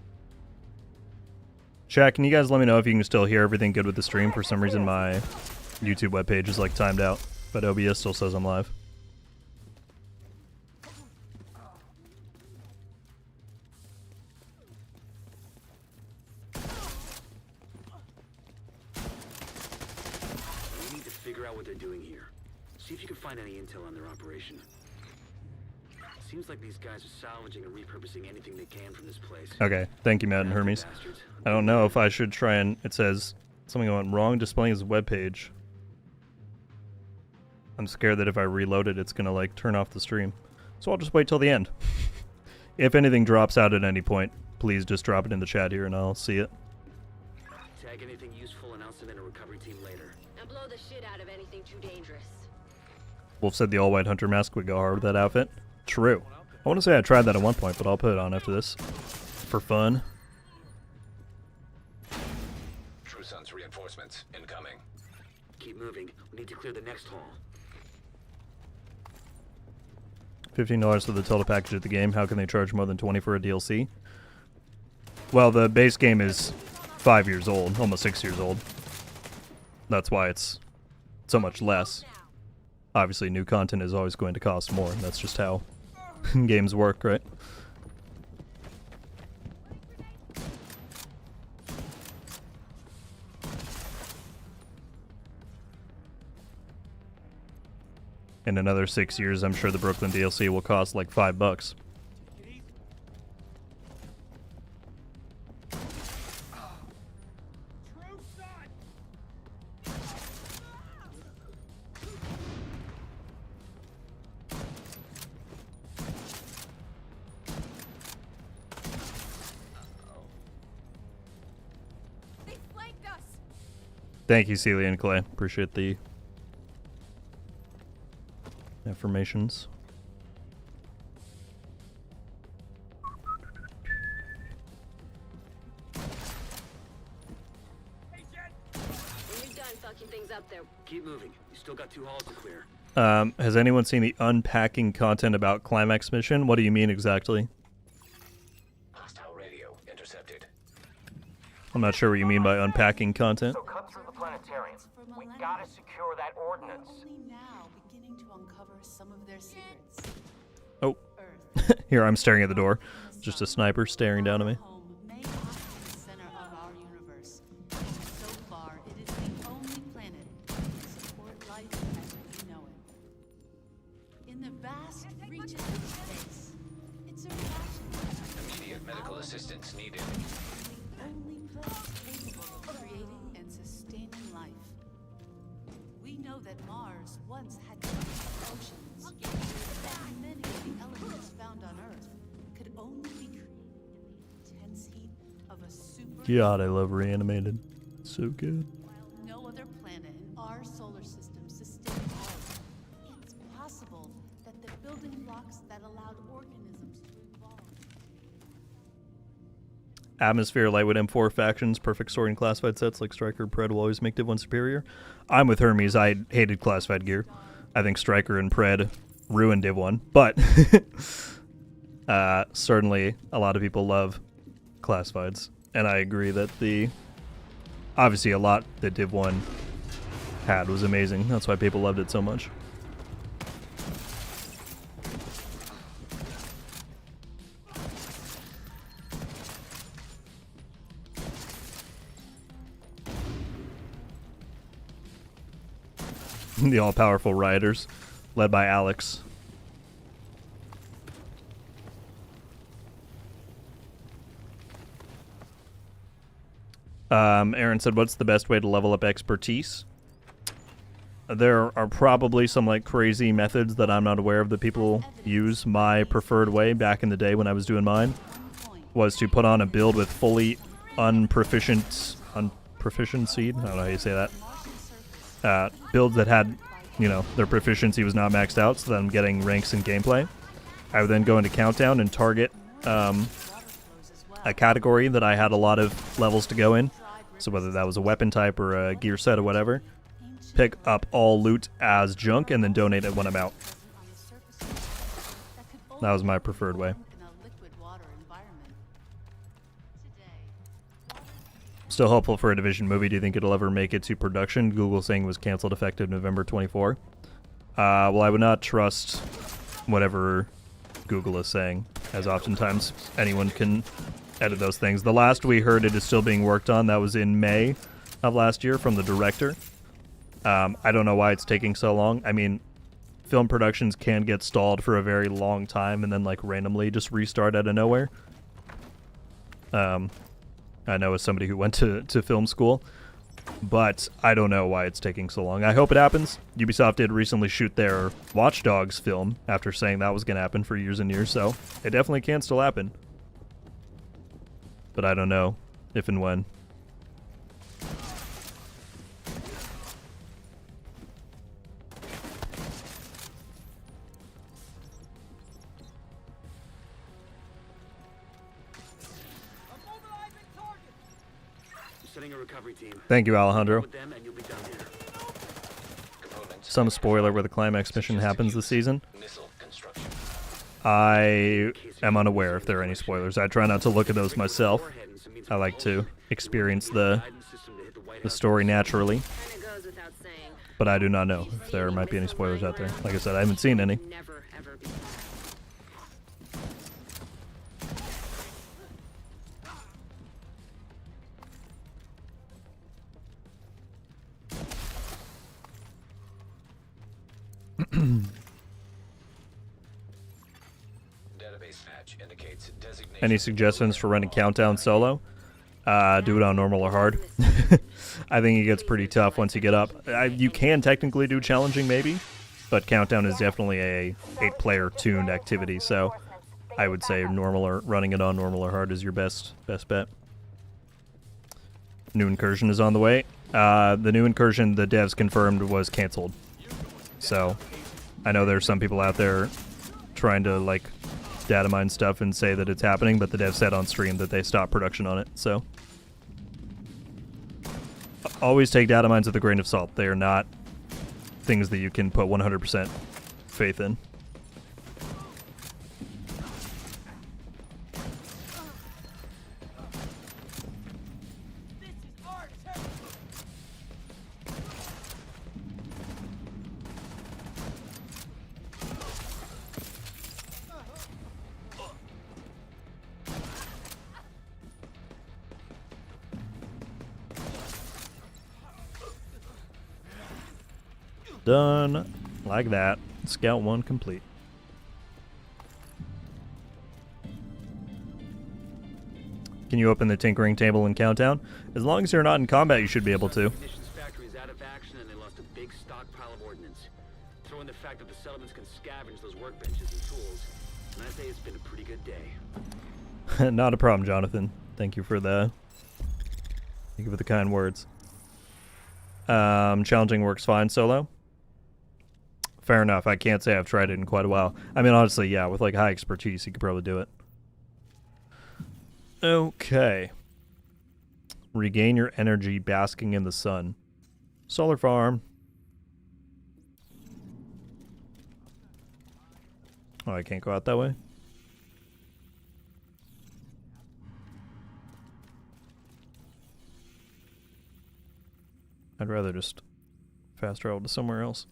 Chat, can you guys let me know if you can still hear everything good with the stream? For some reason my YouTube webpage is like timed out, but OBS still says I'm live. We need to figure out what they're doing here. See if you can find any intel on their operation. Seems like these guys are salvaging and repurposing anything they can from this place. Okay, thank you, Matt and Hermes. Bastards. I don't know if I should try and... It says something went wrong displaying his webpage. I'm scared that if I reload it, it's going to like turn off the stream. So I'll just wait till the end. If anything drops out at any point, please just drop it in the chat here and I'll see it. Tag anything useful and I'll send in a recovery team later. Now blow the shit out of anything too dangerous. Wolf said the all-white hunter mask would go hard with that outfit. True. I want to say I tried that at one point, but I'll put it on after this. For fun. True Sun's reinforcements incoming. Keep moving. We need to clear the next hall. $15 for the total package of the game. How can they charge more than $20 for a DLC? Well, the base game is 5 years old, almost 6 years old. That's why it's so much less. Obviously, new content is always going to cost more, and that's just how games work, right? In another 6 years, I'm sure the Brooklyn DLC will cost like $5. They flanked us. Thank you, Celia and Clay. Appreciate the affirmations. When you're done fucking things up there, Keep moving. You still got 2 halls to clear. Has anyone seen the unpacking content about Climax Mission? What do you mean exactly? Hostile radio intercepted. I'm not sure what you mean by unpacking content. So cut through the planetarium. We gotta secure that ordnance. Only now beginning to uncover some of their secrets. Oh, Earth, here I'm staring at the door. Just a sniper staring down at me. home may not be the center of our universe. So far, it is the only planet that can support life as we know it. In the vast reaches of space, it's irrational. Immediate medical assistance needed. The only place capable of creating and sustaining life. We know that Mars once had oceans, that many of the elements found on Earth could only be created in the intense heat of a super. God, I love Reanimated. So good. No other planet in our solar system sustained life. It's possible that the building blocks that allowed organisms to evolve. Atmosphere, Lightwood M4 factions, perfect story and classified sets like Striker and Pred will always make Div 1 superior. I'm with Hermes. I hated classified gear. I think Striker and Pred ruined Div 1, but certainly a lot of people love classifieds, and I agree that obviously a lot that Div 1 had was amazing. That's why people loved it so much. The all-powerful rioters, led by Alex. Aaron said, what's the best way to level up expertise? There are probably some like crazy methods that I'm not aware of that people use. My preferred way back in the day when I was doing mine was to put on a build with fully unproficiency. I don't know how you say that. Builds that had, their proficiency was not maxed out, so that I'm getting ranks in gameplay. I would then go into Countdown and target a category that I had a lot of levels to go in. So whether that was a weapon type or a gear set or whatever, pick up all loot as junk and then donate it when I'm out. That was my preferred way. Still hopeful for a Division movie. Do you think it'll ever make it to production? Google saying it was canceled effective November 24. Well, I would not trust whatever Google is saying, as oftentimes anyone can edit those things. The last we heard, it is still being worked on. That was in May of last year from the director. I don't know why it's taking so long. I mean, film productions can get stalled for a very long time and then like randomly just restart out of nowhere. I know as somebody who went to film school, but I don't know why it's taking so long. I hope it happens. Ubisoft did recently shoot their Watch Dogs film after saying that was going to happen for years and years, so it definitely can still happen. But I don't know if and when. Setting a recovery team. Thank you, Alejandro. With them and you'll be down here. Some spoiler where the climax mission happens this season. Missile construction. I am unaware if there are any spoilers. I try not to look at those myself. I like to experience the story naturally. kinda goes without saying. saying. but I do not know if there might be any spoilers out there. Like I said, I haven't seen any. Never ever be. Database patch indicates designation. Any suggestions for running Countdown solo? Do it on normal or hard. I think it gets pretty tough once you get up. You can technically do challenging maybe, but Countdown is definitely a 8-player tuned activity, so I would say normal or running it on normal or hard is your best bet. New incursion is on the way. The new incursion the devs confirmed was canceled. So I know there's some people out there trying to like data mine stuff and say that it's happening, but the devs said on stream that they stopped production on it. So always take data mines with a grain of salt. They are not things that you can put 100% faith in. Done. Like that. Scout 1 complete. Can you open the tinkering table in Countdown? As long as you're not in combat, you should be able to. Munitions factory is out of action and they lost a big stockpile of ordnance. Throw in the fact that the settlements can scavenge those workbenches and tools, and I say it's been a pretty good day. Not a problem, Jonathan. Thank you for the kind words. Challenging works fine solo. Fair enough. I can't say I've tried it in quite a while. I mean, honestly, yeah, with like high expertise, you could probably do it. Okay. Regain your energy basking in the sun. Solar farm. Oh, I can't go out that way? I'd rather just fast travel to somewhere else.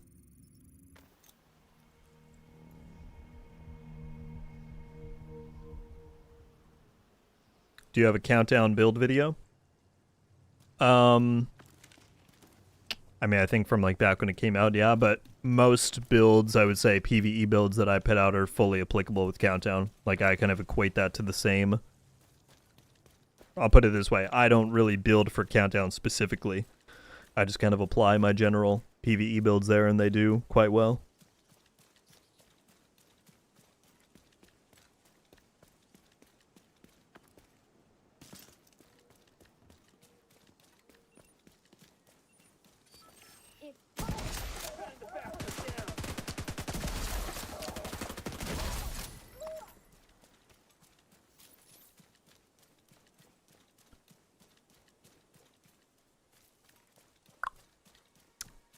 Do you have a Countdown build video? I mean, I think from like back when it came out, yeah, but most builds, I would say PvE builds that I put out are fully applicable with Countdown. Like I kind of equate that to the same. I'll put it this way. I don't really build for Countdown specifically. I just kind of apply my general PvE builds there and they do quite well.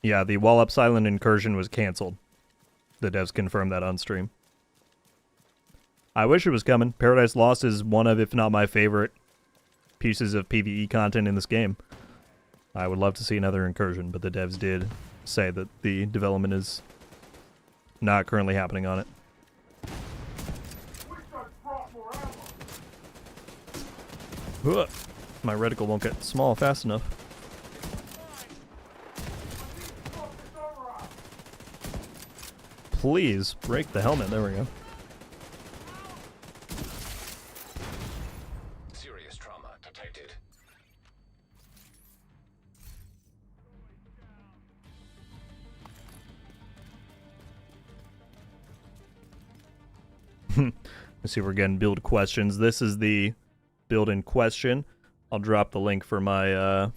Yeah, the Wall-Up Silent incursion was canceled. The devs confirmed that on stream. I wish it was coming. Paradise Lost is one of, if not my favorite, pieces of PvE content in this game. I would love to see another incursion, but the devs did say that the development is not currently happening on it. Ugh. My reticle won't get small fast enough. Please break the helmet. There we go. Serious trauma detected. Let's see if we're getting build questions. This is the build in question. I'll drop the link for my Incoming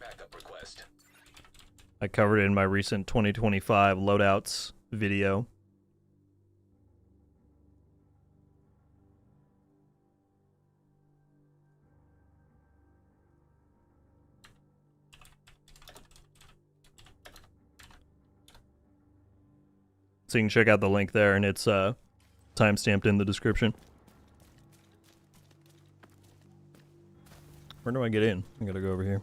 backup request. I covered it in my recent 2025 loadouts video. So you can check out the link there, and it's timestamped in the description. Where do I get in? I gotta go over here.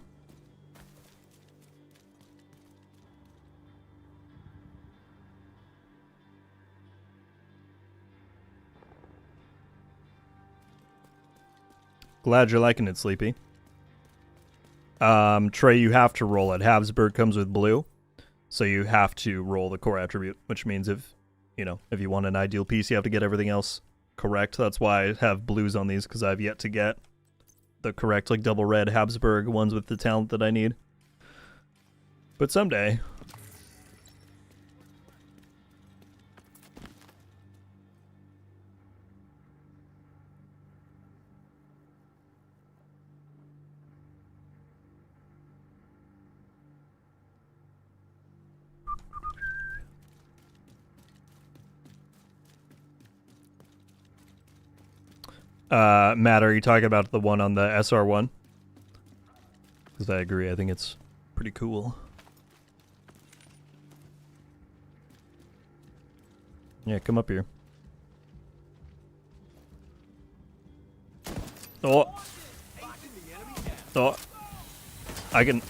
Glad you're liking it, Sleepy. Trey, you have to roll it. Habsburg comes with blue, so you have to roll the core attribute, which means if you want an ideal piece, you have to get everything else correct. That's why I have blues on these, because I've yet to get the correct, like, double red Habsburg ones with the talent that I need. But someday. Matt, are you talking about the one on the SR1? Because I agree, I think it's pretty cool. Yeah, come up here. Oh. Oh. I can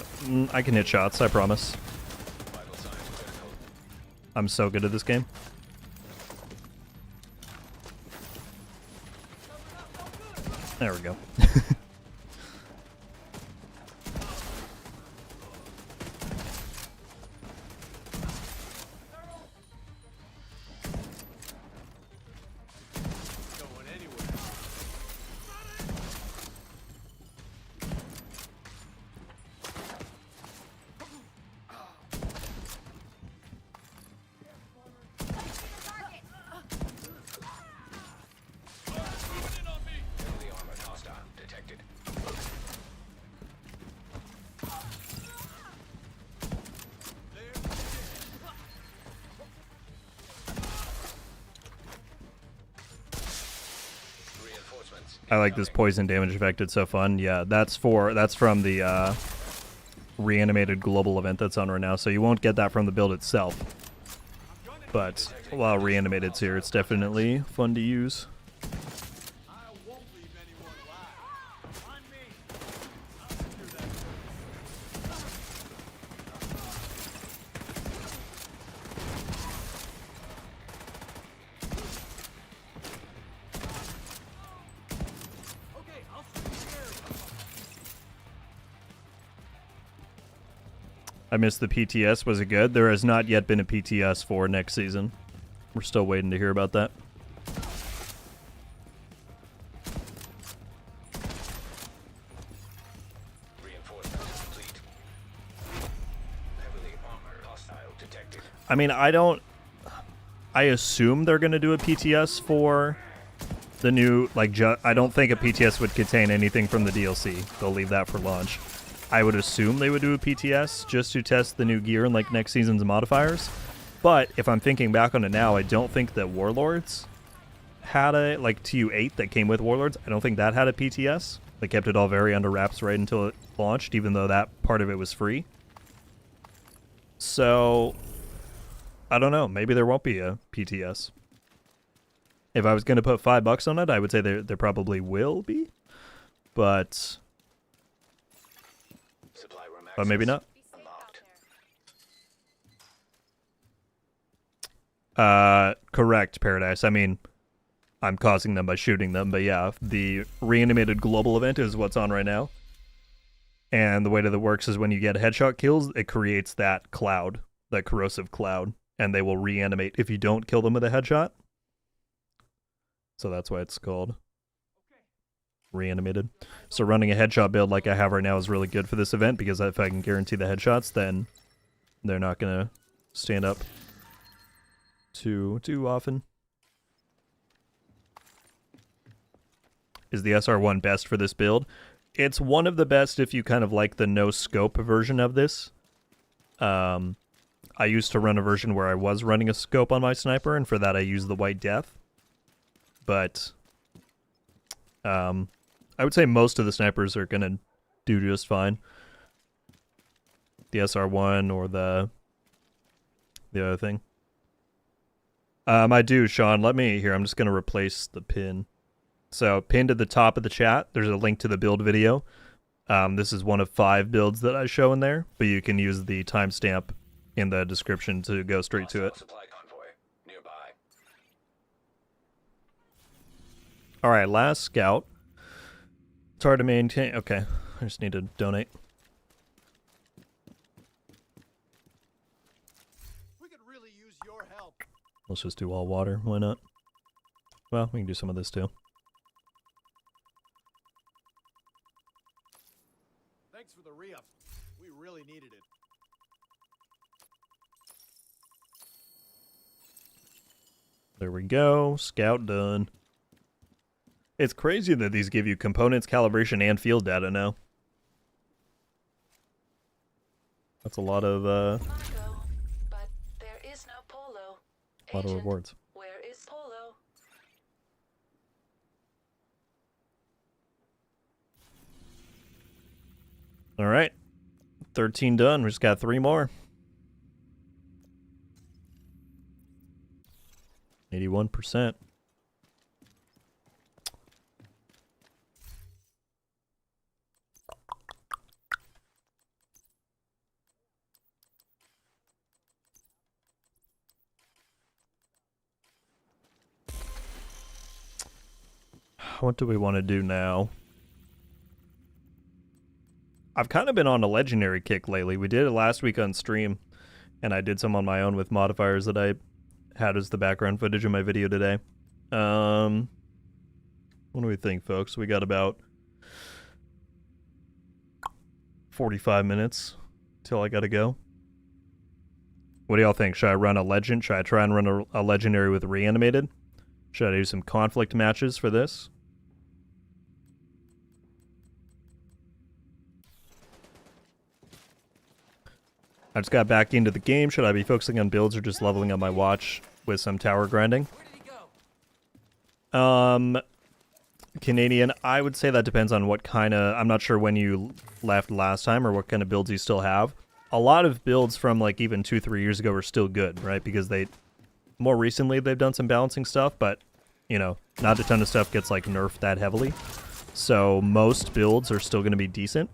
hit shots, I promise. I'm so good at this game. There we go. I like this poison damage effect, it's so fun. Yeah, that's from the reanimated global event that's on right now, so you won't get that from the build itself. But while reanimated's here, it's definitely fun to use. I missed the PTS. Was it good? There has not yet been a PTS for next season. We're still waiting to hear about that. I mean, I assume they're going to do a PTS for the new, like, I don't think a PTS would contain anything from the DLC. They'll leave that for launch. I would assume they would do a PTS just to test the new gear and, like, next season's modifiers. But if I'm thinking back on it now, I don't think that Warlords had a, like, TU8 that came with Warlords. I don't think that had a PTS. They kept it all very under wraps right until it launched, even though that part of it was free. So, I don't know. Maybe there won't be a PTS. If I was going to put $5 on it, I would say there probably will be. But maybe not. Correct, Paradise. I mean, I'm causing them by shooting them, but yeah, the reanimated global event is what's on right now. And the way that it works is when you get headshot kills, it creates that cloud, that corrosive cloud, and they will reanimate if you don't kill them with a headshot. So that's why it's called reanimated. So running a headshot build like I have right now is really good for this event, because if I can guarantee the headshots, then they're not gonna stand up too often. Is the SR1 best for this build? It's one of the best if you kind of like the no scope version of this. I used to run a version where I was running a scope on my sniper, and for that I used the White Death. But I would say most of the snipers are gonna do just fine. The SR1 or the other thing. I do, Sean. Let me here. I'm just gonna replace the pin. So pinned at the top of the chat, there's a link to the build video. This is one of 5 builds that I show in there, but you can use the timestamp in the description to go straight to it. All right, last scout. hard to maintain. Okay, I just need to donate. We could really use your help. Let's just do all water. Why not? Well, we can do some of this too. Thanks for the re-up. We really needed it. There we go. Scout done. It's crazy that these give you components, calibration, and field data now. That's a lot of Marco, but there is no Polo. a lot of Agent, rewards. where is Polo? All right, 13 done. We just got 3 more. 81%. What do we want to do now? I've kind of been on a legendary kick lately. We did it last week on stream, and I did some on my own with modifiers that I had as the background footage in my video today. What do we think, folks? We got about 45 minutes till I gotta go. What do y'all think? Should I run a legend? Should I try and run a legendary with reanimated? Should I do some conflict matches for this? I just got back into the game. Should I be focusing on builds or just leveling up my watch with some tower grinding? Canadian, I would say that depends on what kind of... I'm not sure when you left last time or what kind of builds you still have. A lot of builds from like even 2-3 years ago are still good, right? Because more recently they've done some balancing stuff, but you know, not a ton of stuff gets like nerfed that heavily. So most builds are still going to be decent.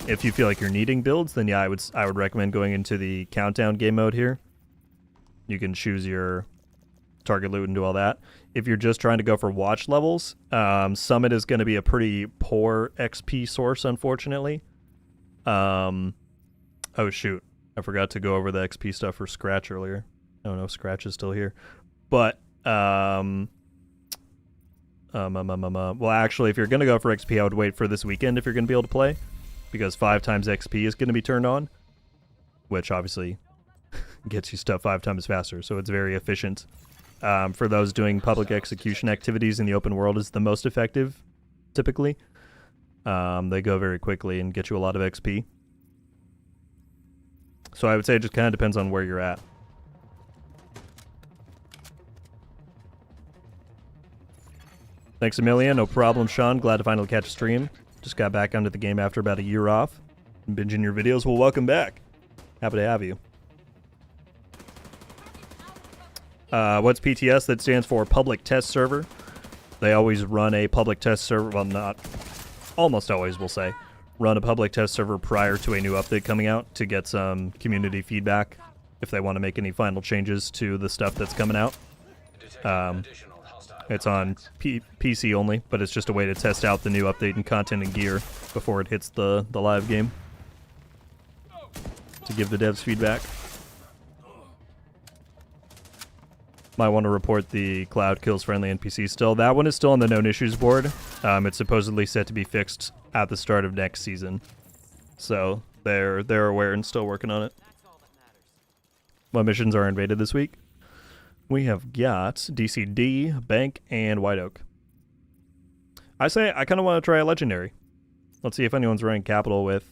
If you feel like you're needing builds, then yeah, I would recommend going into the countdown game mode here. You can choose your target loot and do all that. If you're just trying to go for watch levels, Summit is going to be a pretty poor XP source, unfortunately. Oh shoot, I forgot to go over the XP stuff for Scratch earlier. Oh no, Scratch is still here. But well, actually, if you're going to go for XP, I would wait for this weekend if you're going to be able to play. Because 5 times XP is going to be turned on, which obviously gets you stuff 5 times faster, so it's very efficient. For those doing public execution activities in the open world is the most effective, typically. They go very quickly and get you a lot of XP. So I would say it just kind of depends on where you're at. Thanks a million, no problem, Sean. Glad to finally catch a stream. Just got back onto the game after about a year off. Binging your videos. Well, welcome back. Happy to have you. What's PTS? That stands for Public Test Server. They always run a public test server. Well, not almost always, we'll say. Run a public test server prior to a new update coming out to get some community feedback if they want to make any final changes to the stuff that's coming out. It's on PC only, but it's just a way to test out the new update and content and gear before it hits the live game. To give the devs feedback. Might want to report the cloud kills friendly NPC still. That one is still on the known issues board. It's supposedly set to be fixed at the start of next season. So they're aware and still working on it. What missions are invaded this week? We have got DCD, Bank, and White Oak. I say I kind of want to try a legendary. Let's see if anyone's running capital with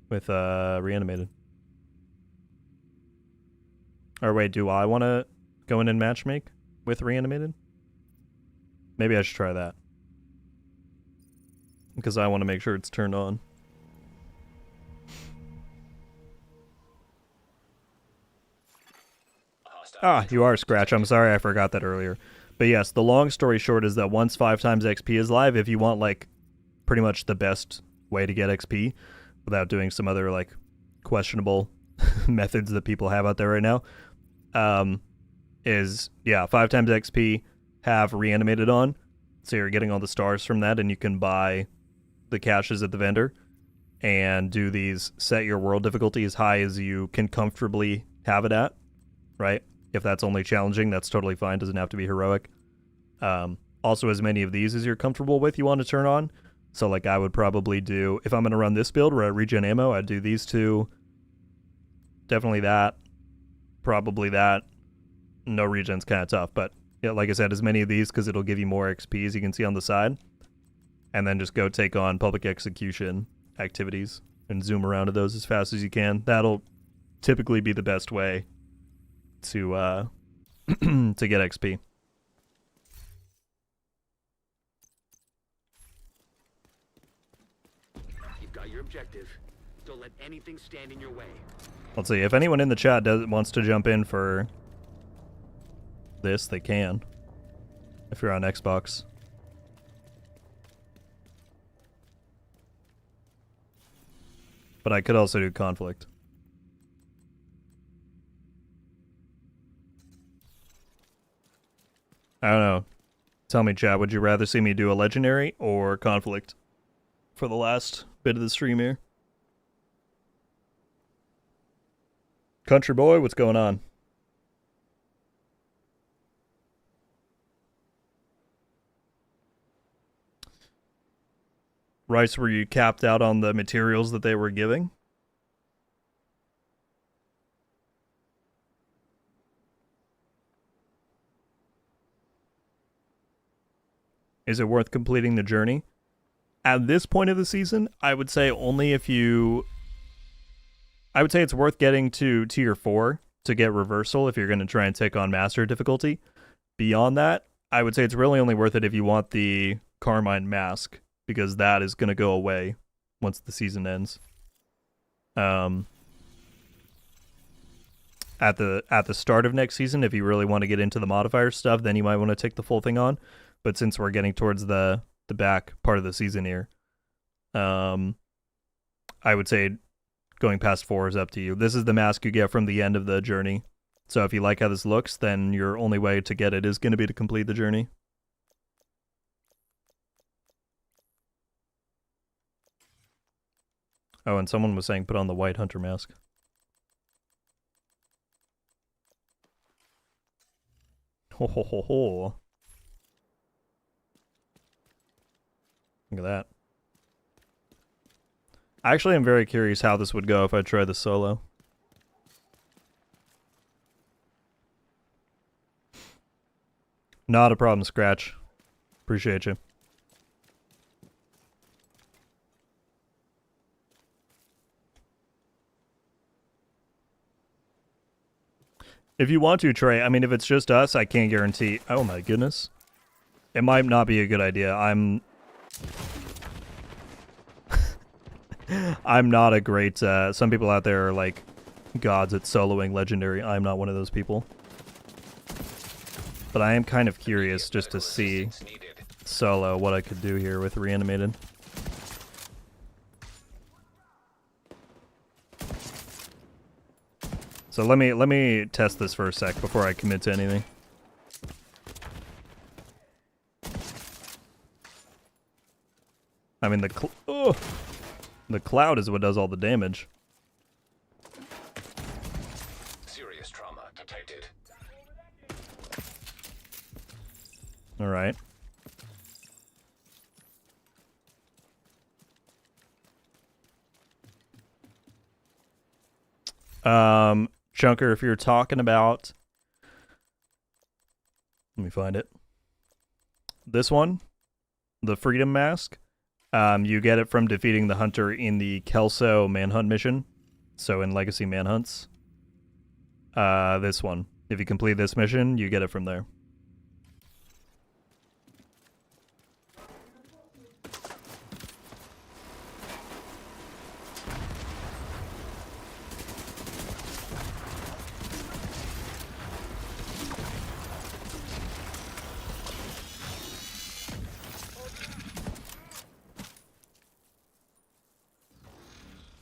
reanimated. Or wait, do I want to go in and matchmake with reanimated? Maybe I should try that. Because I want to make sure it's turned on. Ah, you are Scratch. I'm sorry I forgot that earlier. But yes, the long story short is that once 5 times XP is live, if you want like pretty much the best way to get XP without doing some other like questionable methods that people have out there right now, is 5 times XP, have reanimated on, So you're getting all the stars from that, and you can buy the caches at the vendor and do these set your world difficulty as high as you can comfortably have it at, right? If that's only challenging, that's totally fine. Doesn't have to be heroic. Also, as many of these as you're comfortable with, you want to turn on. So, like, I would probably do, if I'm going to run this build where I regen ammo, I'd do these two. Definitely that. Probably that. No regen's kind of tough, but yeah, like I said, as many of these because it'll give you more XP, as you can see on the side. And then just go take on public execution activities and zoom around to those as fast as you can. That'll typically be the best way to to get XP. You've got your objective. Don't let anything stand in your way. Let's see, if anyone in the chat wants to jump in for this, they can. If you're on Xbox. But I could also do conflict. I don't know. Tell me, chat, would you rather see me do a legendary or conflict for the last bit of the stream here? Country boy, what's going on? Rice, were you capped out on the materials that they were giving? Is it worth completing the journey? At this point of the season, I would say only if you... I would say it's worth getting to tier 4 to get reversal if you're going to try and take on master difficulty. Beyond that, I would say it's really only worth it if you want the Carmine mask, because that is going to go away once the season ends. At the start of next season, if you really want to get into the modifier stuff, then you might want to take the full thing on. But since we're getting towards the back part of the season here, I would say going past 4 is up to you. This is the mask you get from the end of the journey. So if you like how this looks, then your only way to get it is going to be to complete the journey. Oh, and someone was saying put on the white hunter mask. Ho ho ho ho. Look at that. Actually, I'm very curious how this would go if I try this solo. Not a problem, Scratch. Appreciate you. If you want to, Trey, I mean, if it's just us, I can't guarantee... Oh my goodness. It might not be a good idea. I'm not a great... some people out there are like gods at soloing legendary. I'm not one of those people. But I am kind of curious just to see solo what I could do here with reanimated. So let me test this for a sec before I commit to anything. I mean the cloud is what does all the damage. Serious trauma detected. All right. Chunker, if you're talking about... Let me find it. This one, the Freedom Mask, you get it from defeating the Hunter in the Kelso Manhunt mission. So in Legacy Manhunts. This one. If you complete this mission, you get it from there.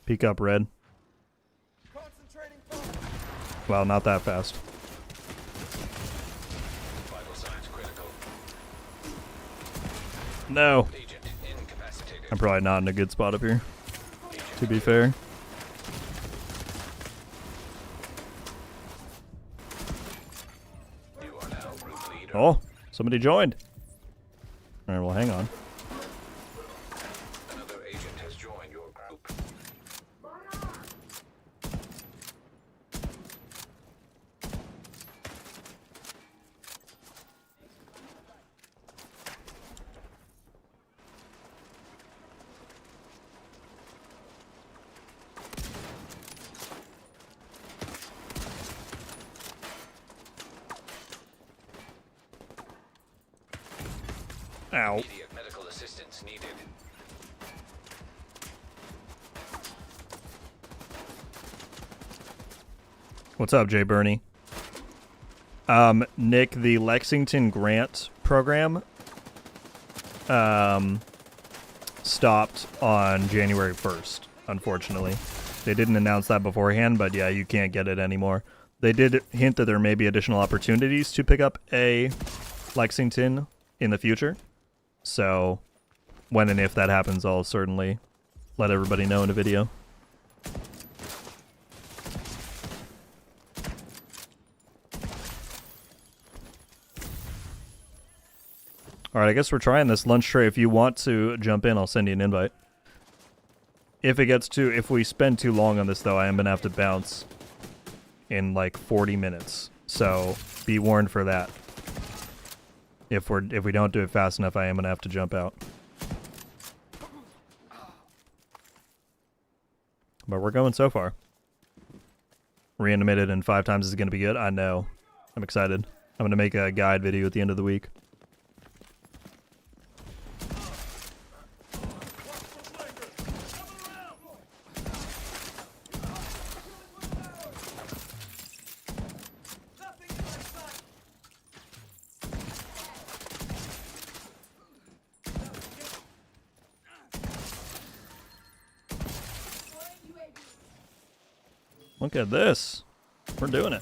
Peek up, Red. Well, not that fast. Vital signs critical. No. Agent incapacitated. I'm probably not in a good spot up here, to be fair. You are now group leader. Oh, somebody joined. All right, well, hang on. Another agent has joined your group. Ow. Immediate medical assistance needed. What's up, Jay Bernie? Nick, the Lexington grant program stopped on January 1st, unfortunately. They didn't announce that beforehand, but yeah, you can't get it anymore. They did hint that there may be additional opportunities to pick up a Lexington in the future. So when and if that happens, I'll certainly let everybody know in a video. Alright, I guess we're trying this lunch tray. If you want to jump in, I'll send you an invite. If we spend too long on this, though, I am going to have to bounce in like 40 minutes. So be warned for that. If we don't do it fast enough, I am going to have to jump out. But we're going so far. Reanimated in 5 times is going to be good. I know. I'm excited. I'm going to make a guide video at the end of the week. Look at this. We're doing it.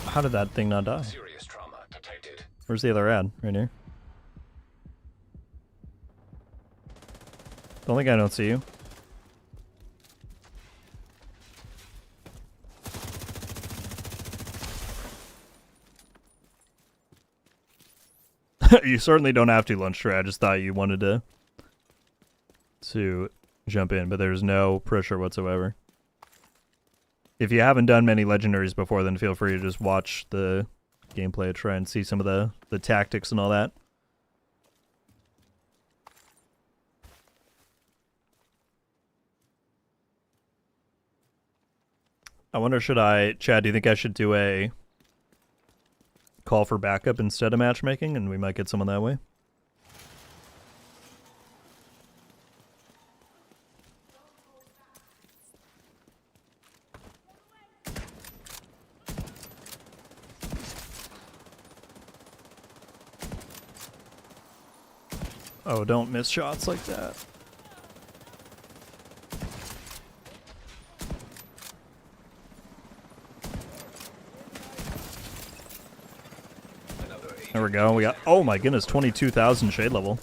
How did that thing not die? Serious trauma detected. Where's the other ad? Right here. Don't think I don't see you. You certainly don't have to, Lunch Tray. I just thought you wanted to jump in, but there's no pressure whatsoever. If you haven't done many legendaries before, then feel free to just watch the gameplay, try and see some of the tactics and all that. I wonder, Chad, do you think I should do a call for backup instead of matchmaking, and we might get someone that way? Oh, don't miss shots like that. There we go. We got, oh my goodness, 22,000 shade level.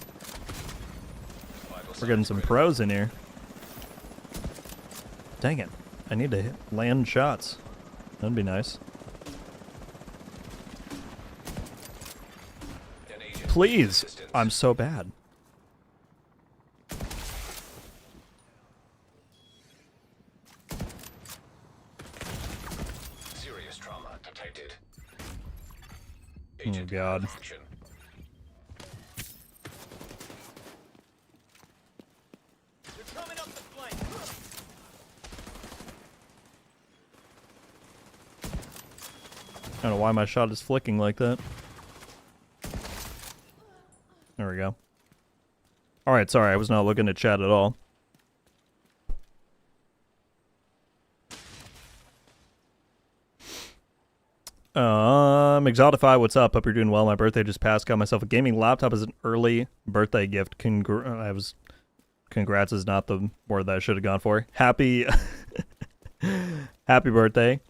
We're getting some pros in here. Dang it. I need to land shots. That'd be nice. Please. I'm so bad. Serious trauma detected. Oh god. Malfunction. They're coming up the flank. I don't know why my shot is flicking like that. There we go. Alright, sorry, I was not looking at chat at all. Exotify, what's up? Hope you're doing well. My birthday just passed. Got myself a gaming laptop as an early birthday gift. Congrats is not the word that I should have gone for. Happy birthday.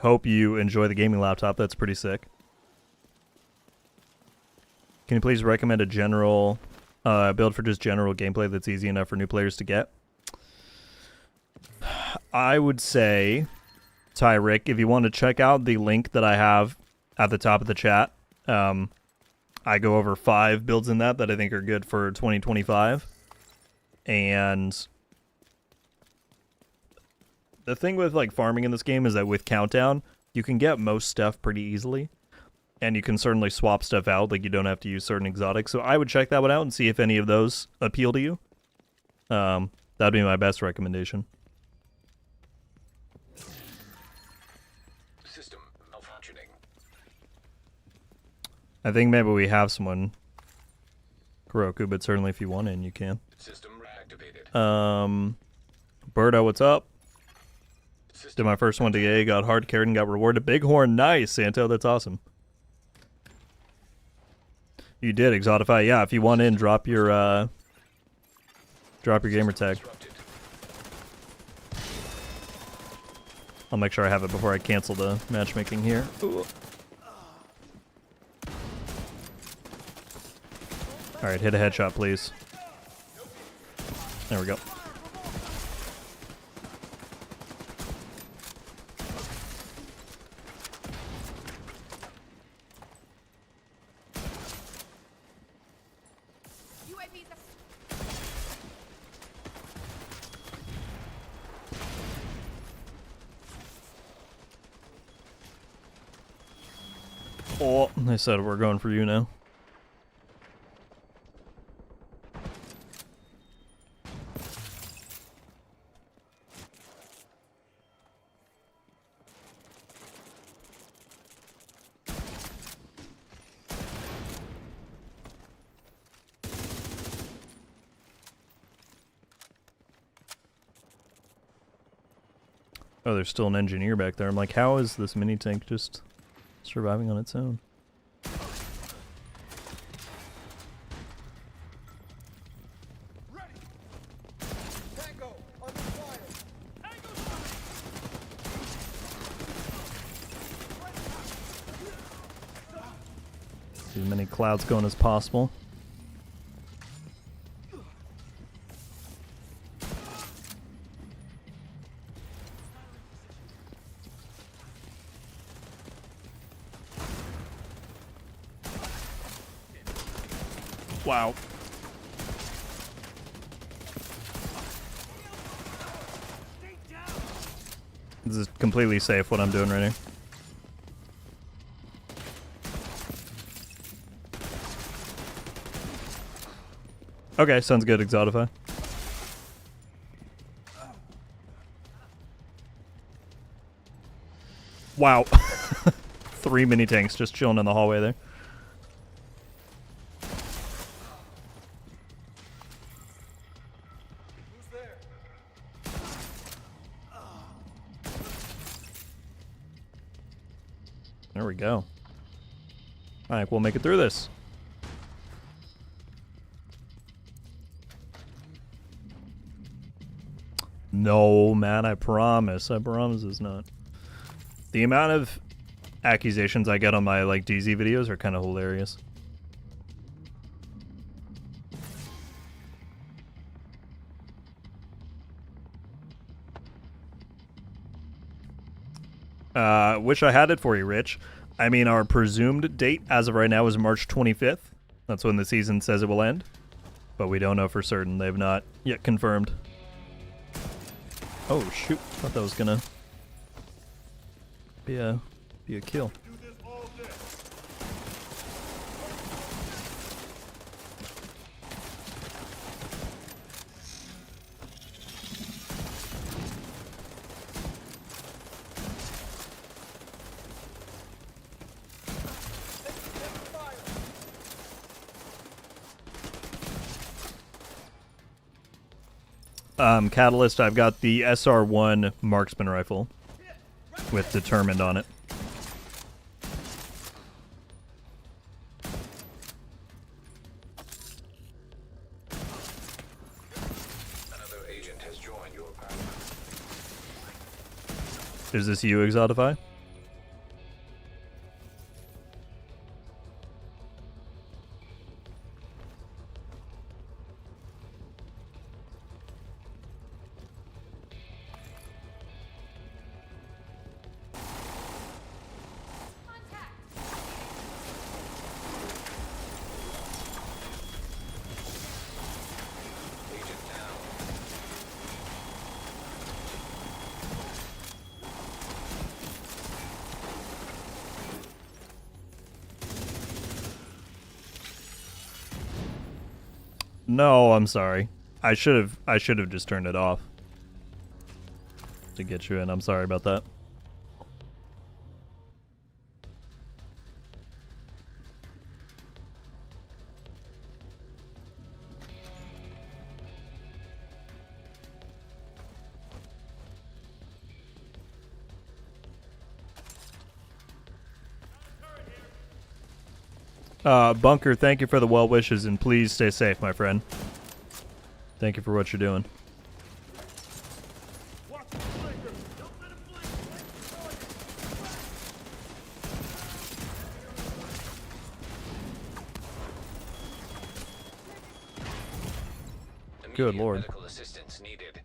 Hope you enjoy the gaming laptop. That's pretty sick. Can you please recommend a general build for just general gameplay that's easy enough for new players to get? I would say, Tyrick, if you want to check out the link that I have at the top of the chat, I go over 5 builds in that I think are good for 2025. And the thing with like farming in this game is that with Countdown, you can get most stuff pretty easily. And you can certainly swap stuff out, like you don't have to use certain exotics. So I would check that one out and see if any of those appeal to you. That'd be my best recommendation. System malfunctioning. I think maybe we have someone, Kuroku, but certainly if you want in, you can. System reactivated. Birdo, what's up? Did System my first one today, got hard carried and got rewarded. Bighorn, nice, Santo, that's awesome. You did, Exotify. Yeah, if you want in, drop your gamer tag. disrupted. I'll make sure I have it before I cancel the matchmaking here. Ooh. Alright, hit a headshot, please. There we go. Oh, they said we're going for you now. Oh, there's still an engineer back there. I'm like, how is this mini tank just surviving on its own? Tango, under fire. As many clouds going as possible. Wow. This is completely safe what I'm doing right here. Okay, sounds good, Exotify. Wow. 3 mini tanks just chilling in the hallway there. There we go. Alright, we'll make it through this. No, man, I promise. I promise it's not. The amount of accusations I get on my, like, DZ videos are kind of hilarious. Wish I had it for you, Rich. I mean, our presumed date as of right now is March 25th. That's when the season says it will end. But we don't know for certain. They've not yet confirmed. Oh, shoot. Thought that was gonna be a kill. Catalyst, I've got the SR1 marksman rifle with determined on it. Another agent has joined your power. Is this you, Exotify? No, I'm sorry. I should have just turned it off to get you in. I'm sorry about that. Bunker, thank you for the well wishes, and please stay safe, my friend. Thank you for what you're doing. Good Immediate lord. medical assistance needed.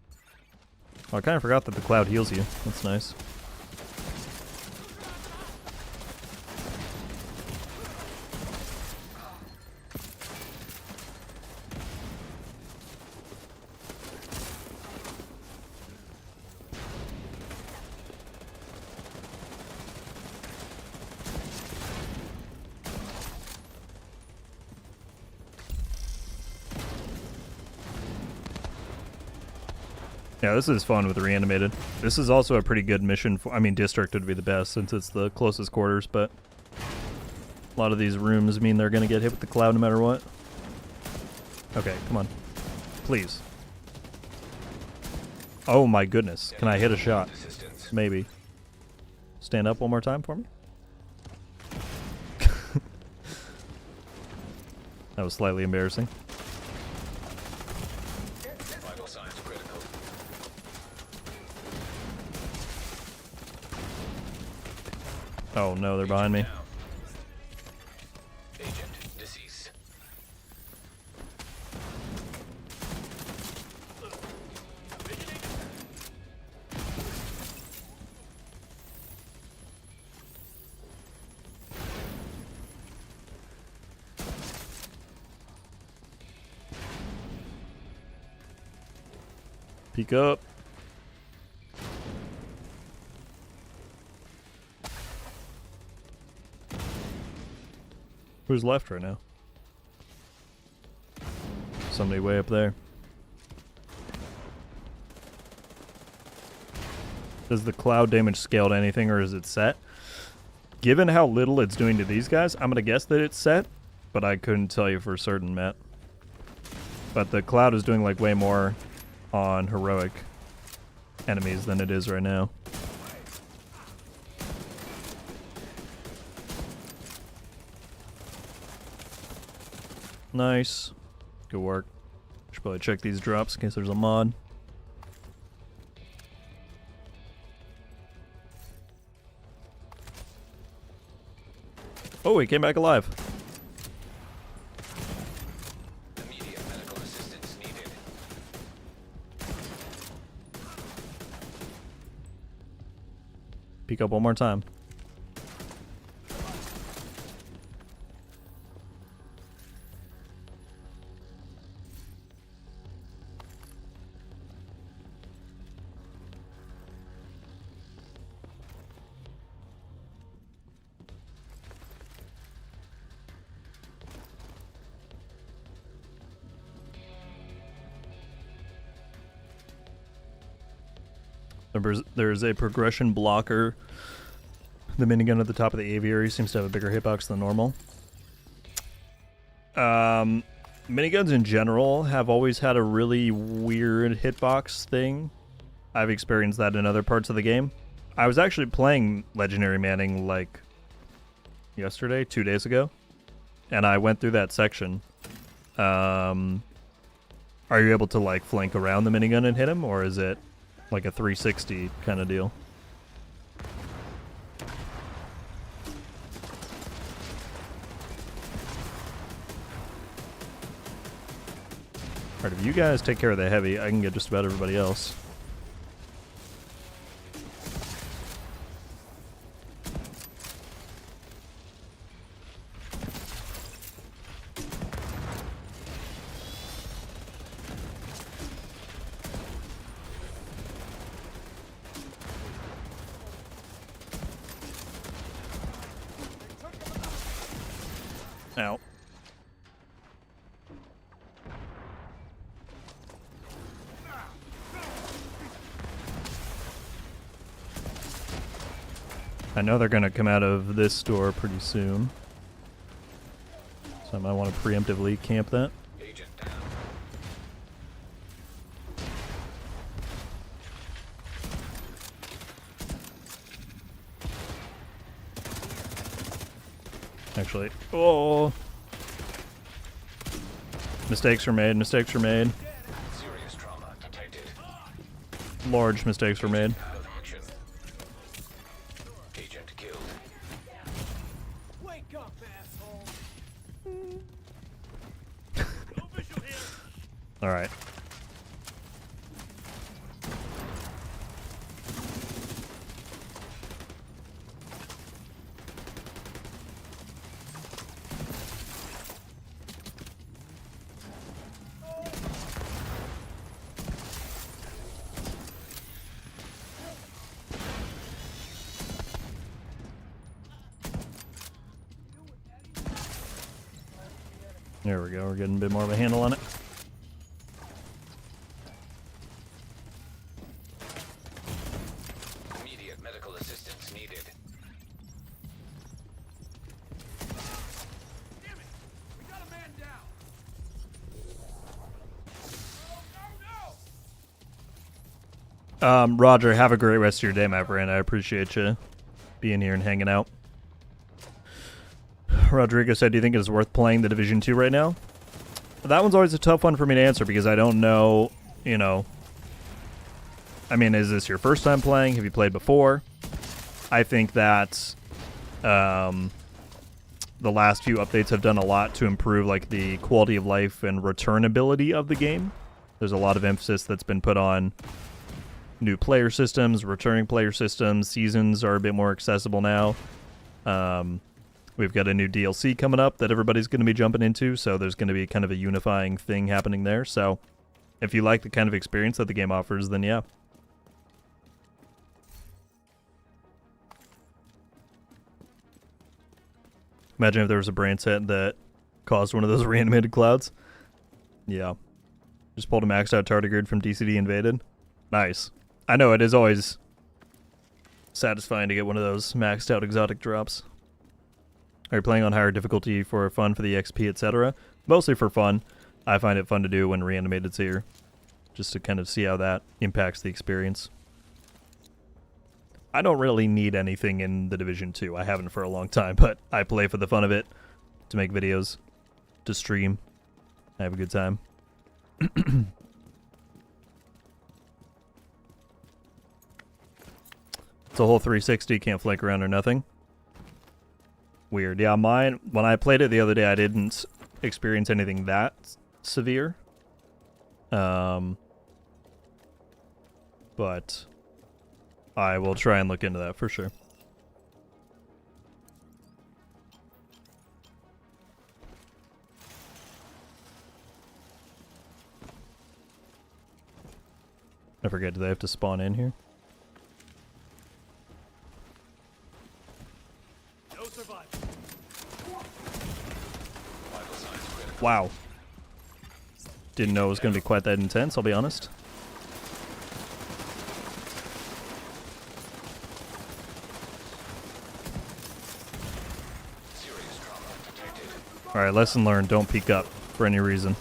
Oh, I kind of forgot that the cloud heals you. That's nice. Yeah, this is fun with Reanimated. This is also a pretty good mission for, I mean, District would be the best since it's the closest quarters, but a lot of these rooms mean they're going to get hit with the cloud no matter what. Okay, come on. Please. Oh my goodness. Can I hit a shot? Maybe. Stand up one more time for me? That was slightly embarrassing. Vital signs critical. Oh no, they're behind me. Agent deceased. Peek up. Who's left right now? Somebody way up there. Does the cloud damage scale to anything, or is it set? Given how little it's doing to these guys, I'm gonna guess that it's set, but I couldn't tell you for certain, Matt. But the cloud is doing like way more on heroic enemies than it is right now. Nice. Good work. Should probably check these drops in case there's a mod. Oh, he came back alive. Immediate medical assistance needed. Peek up one more time. There's a progression blocker. The minigun at the top of the aviary seems to have a bigger hitbox than normal. Miniguns in general have always had a really weird hitbox thing. I've experienced that in other parts of the game. I was actually playing Legendary Manning like yesterday, 2 days ago, and I went through that section. Are you able to like flank around the minigun and hit him, or is it like a 360 kind of deal? Alright, if you guys take care of the heavy, I can get just about everybody else. Ow. I know they're going to come out of this door pretty soon. So I might want to preemptively camp that. Agent down. Actually, oh. Mistakes were made, mistakes were made. Serious trauma detected. Large mistakes were made. Out of action. Agent killed. Wake up, asshole! Alright. There we go, we're getting a bit more of a handle on it. Immediate medical assistance needed. Damn it! We got a man down! Oh, no, no! Roger, have a great rest of your day, my friend. I appreciate you being here and hanging out. Rodrigo said, do you think it's worth playing the Division 2 right now? That one's always a tough one for me to answer because I don't know, you know. I mean, is this your first time playing? Have you played before? I think that the last few updates have done a lot to improve like the quality of life and returnability of the game. There's a lot of emphasis that's been put on new player systems, returning player systems. Seasons are a bit more accessible now. We've got a new DLC coming up that everybody's going to be jumping into, so there's going to be kind of a unifying thing happening there. So if you like the kind of experience that the game offers, then yeah. Imagine if there was a brain set that caused one of those reanimated clouds. Yeah. Just pulled a maxed out tardigrade from DCD Invaded. Nice. I know it is always satisfying to get one of those maxed out exotic drops. Are you playing on higher difficulty for fun for the XP, etc.? Mostly for fun. I find it fun to do when Reanimated's here. Just to kind of see how that impacts the experience. I don't really need anything in the Division 2. I haven't for a long time, but I play for the fun of it. To make videos. To stream. I have a good time. It's a whole 360, can't flank around or nothing. Weird. Yeah, mine, when I played it the other day, I didn't experience anything that severe. But I will try and look into that for sure. I forget, do they have to spawn in here? No survival. Wow. Didn't know it was going to be quite that intense, I'll be honest. Serious trauma detected. Alright, lesson learned, don't peek up for any reason.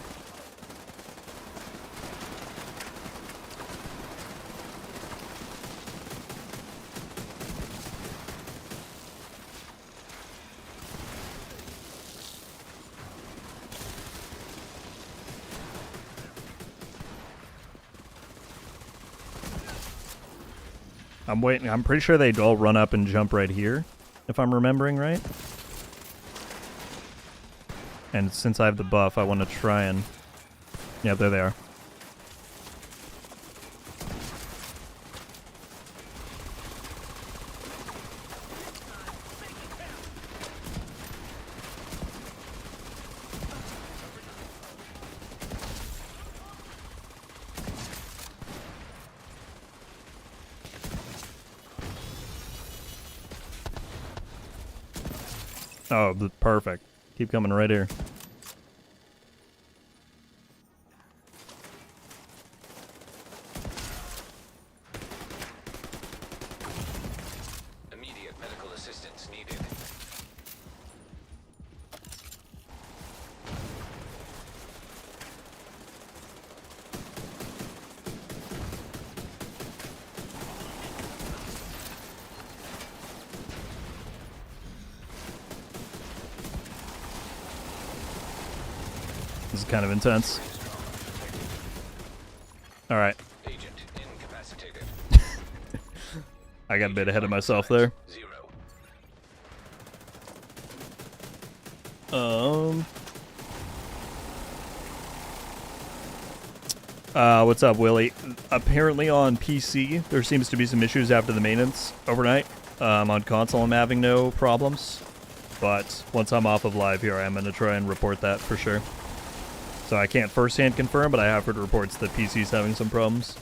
I'm waiting. I'm pretty sure they'd all run up and jump right here, if I'm remembering right. And since I have the buff, I want to try and... Yeah, there they are. Oh, perfect. Keep coming right here. Immediate medical is kind of intense. Alright. Agent incapacitated. I got a bit ahead of myself there. 0. What's up, Willie? Apparently on PC, there seems to be some issues after the maintenance overnight. On console, I'm having no problems. But once I'm off of live here, I'm going to try and report that for sure. So I can't firsthand confirm, but I have heard reports that PC's having some problems.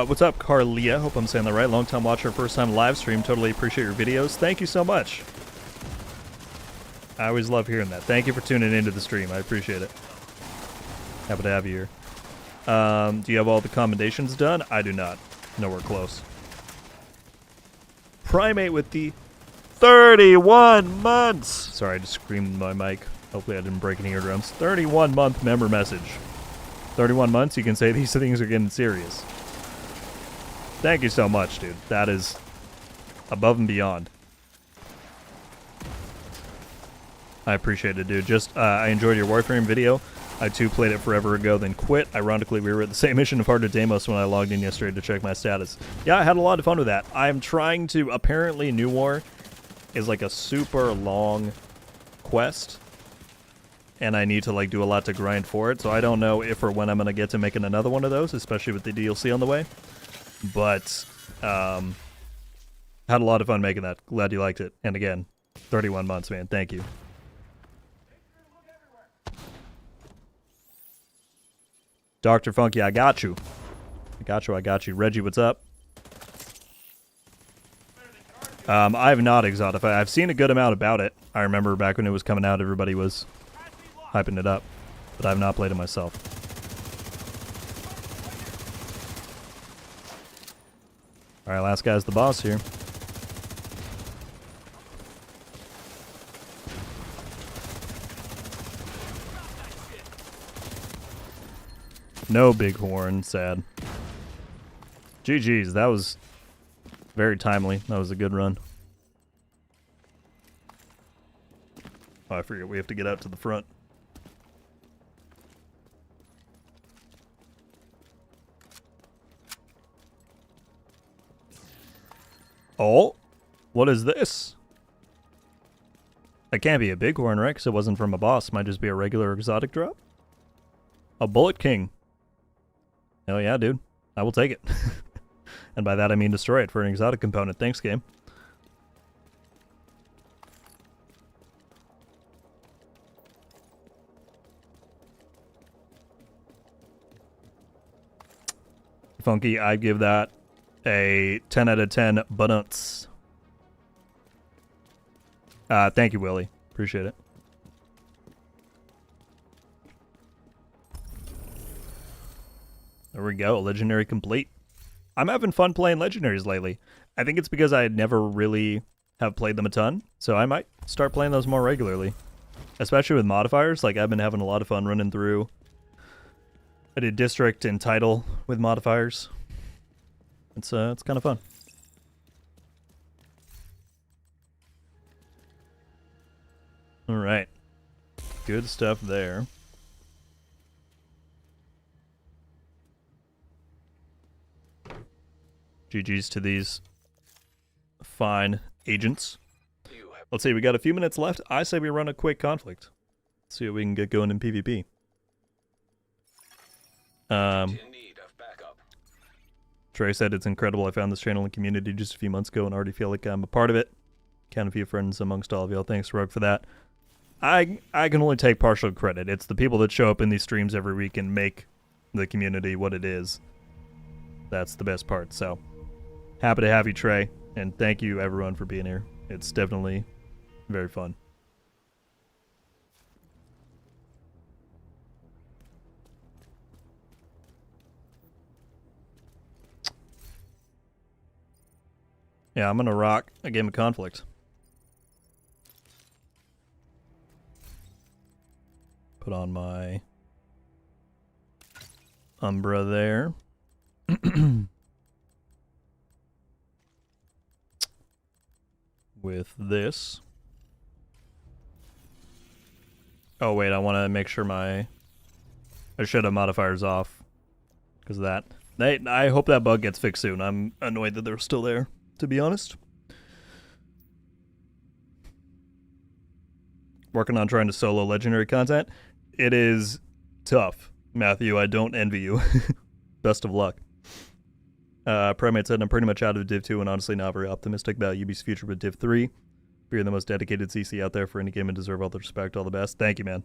What's up, Carlia? Hope I'm saying that right. Long time watcher, first time live stream. Totally appreciate your videos. Thank you so much. I always love hearing that. Thank you for tuning into the stream. I appreciate it. Happy to have you here. Do you have all the commendations done? I do not. Nowhere close. Primate with the 31 months. Sorry, I just screamed in my mic. Hopefully I didn't break any eardrums. 31-month member message. 31 months, you can say these things are getting serious. Thank you so much, dude. That is above and beyond. I appreciate it, dude. Just, I enjoyed your Warframe video. I too played it forever ago, then quit. Ironically, we were at the same mission of Hard to Deimos when I logged in yesterday to check my status. Yeah, I had a lot of fun with that. I'm trying to, apparently New War is like a super long quest. And I need to like do a lot to grind for it, so I don't know if or when I'm going to get to making another one of those, especially with the DLC on the way. But, had a lot of fun making that. Glad you liked it. And again, 31 months, man. Thank you. Dr. Funky, I got you. I got you. Reggie, what's up? I have not exotified. I've seen a good amount about it. I remember back when it was coming out, everybody was hyping it up. But I've not played it myself. Alright, last guy's the boss here. No bighorn, sad. GG's, that was very timely. That was a good run. Oh, I forget we have to get out to the front. Oh, what is this? That can't be a bighorn, right? Because it wasn't from a boss. Might just be a regular exotic drop. A Bullet King. Oh yeah, dude. I will take it. And by that I mean destroy it for an exotic component. Thanks, game. Funky, I'd give that a 10 out of 10 buttons. Thank you, Willie. Appreciate it. There we go. Legendary complete. I'm having fun playing legendaries lately. I think it's because I never really have played them a ton, so I might start playing those more regularly. Especially with modifiers. Like, I've been having a lot of fun running through. I did District and Title with modifiers. It's kind of fun. All right. Good stuff there. GG's to these fine agents. Let's see, we got a few minutes left. I say we run a quick conflict. See what we can get going in PvP. Trey said it's incredible. I found this channel and community just a few months ago and already feel like I'm a part of it. Count a few friends amongst all of y'all. Thanks, Rogue, for that. I can only take partial credit. It's the people that show up in these streams every week and make the community what it is. That's the best part. So, happy to have you, Trey. And thank you, everyone, for being here. It's definitely very fun. Yeah, I'm going to rock a game of Conflict. Put on my Umbra there. with this. Oh wait, I want to make sure I should have modifiers off because of that. I hope that bug gets fixed soon. I'm annoyed that they're still there, to be honest. Working on trying to solo legendary content. It is tough, Matthew. I don't envy you. Best of luck. Primate said, I'm pretty much out of Div 2 and honestly not very optimistic about UB's future with Div 3. You're the most dedicated CC out there for any game and deserve all the respect. All the best. Thank you, man.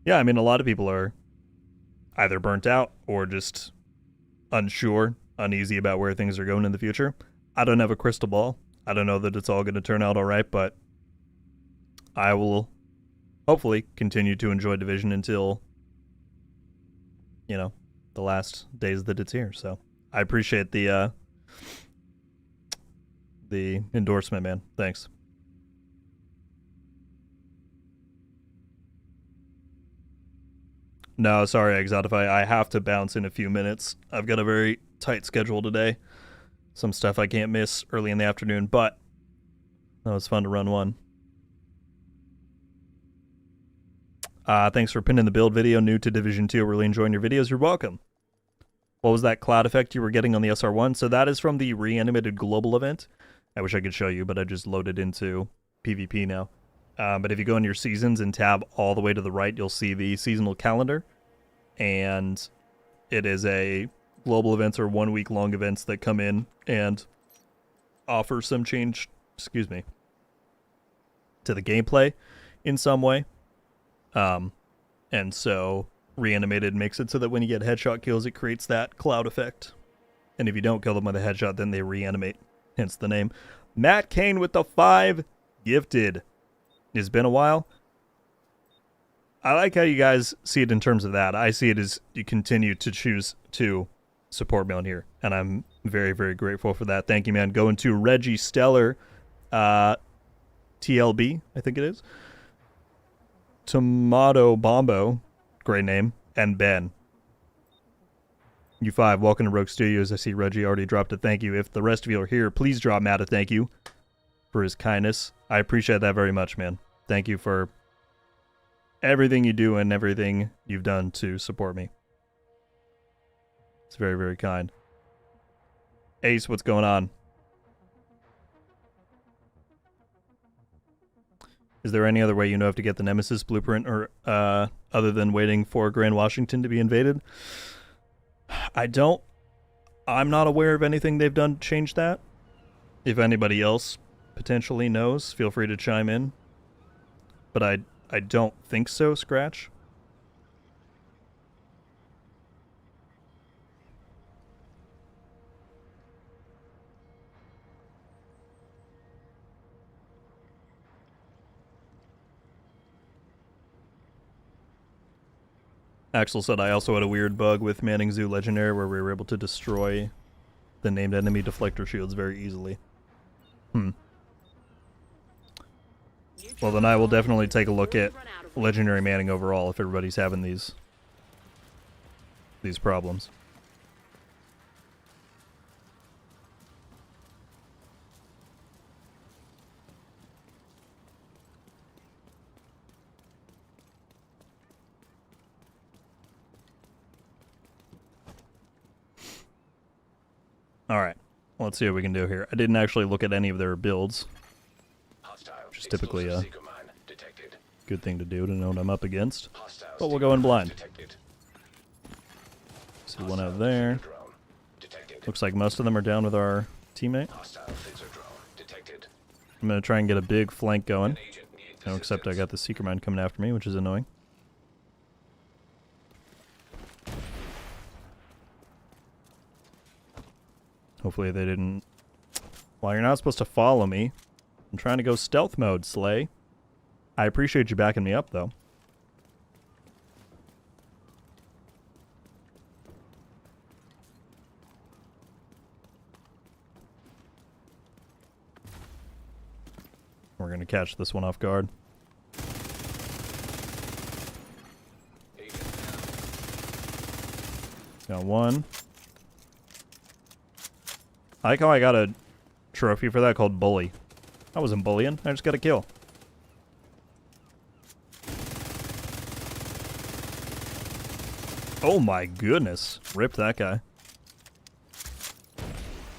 Yeah, I mean, a lot of people are either burnt out or just unsure, uneasy about where things are going in the future. I don't have a crystal ball. I don't know that it's all going to turn out all right, but I will hopefully continue to enjoy Division until, you know, the last days that it's here. So I appreciate the endorsement, man. Thanks. No, sorry, Exotify. I have to bounce in a few minutes. I've got a very tight schedule today. Some stuff I can't miss early in the afternoon, but that was fun to run one. Thanks for pinning the build video. New to Division 2. Really enjoying your videos. You're welcome. What was that cloud effect you were getting on the SR1? So that is from the reanimated global event. I wish I could show you, but I just loaded into PvP now. But if you go in your seasons and tab all the way to the right, you'll see the seasonal calendar. And it is a global events or 1 week long events that come in and offer some change, to the gameplay in some way. And so reanimated makes it so that when you get headshot kills, it creates that cloud effect. And if you don't kill them with a headshot, then they reanimate. Hence the name. Matt Kane with the 5 gifted. It's been a while. I like how you guys see it in terms of that. I see it as you continue to choose to support me on here. And I'm very, very grateful for that. Thank you, man. Going to Reggie Stellar, TLB, I think it is. Tomato Bombo, great name, and Ben. U5, welcome to Rogue Studios. I see Reggie already dropped a thank you. If the rest of you are here, please drop Matt a thank you for his kindness. I appreciate that very much, man. Thank you for everything you do and everything you've done to support me. It's very, very kind. Ace, what's going on? Is there any other way you know of to get the Nemesis blueprint or other than waiting for Grand Washington to be invaded? I'm not aware of anything they've done to change that. If anybody else potentially knows, feel free to chime in. But I don't think so, Scratch. Axel said, I also had a weird bug with Manning Zoo Legendary where we were able to destroy the named enemy deflector shields very easily. Well, then I will definitely take a look at Legendary Manning overall if everybody's having these problems. Alright, let's see what we can do here. I didn't actually look at any of their builds, which is typically a good thing to do to know what I'm up against. But we'll go in blind. See one out there. Looks like most of them are down with our teammate. I'm going to try and get a big flank going. No, except I got the Seeker Mine coming after me, which is annoying. Hopefully they didn't... Well, you're not supposed to follow me. I'm trying to go stealth mode, Slay. I appreciate you backing me up, though. We're going to catch this one off guard. Got one. I like how I gotta trophy for that called Bully. I wasn't bullying. I just got a kill. Oh my goodness. Rip that guy.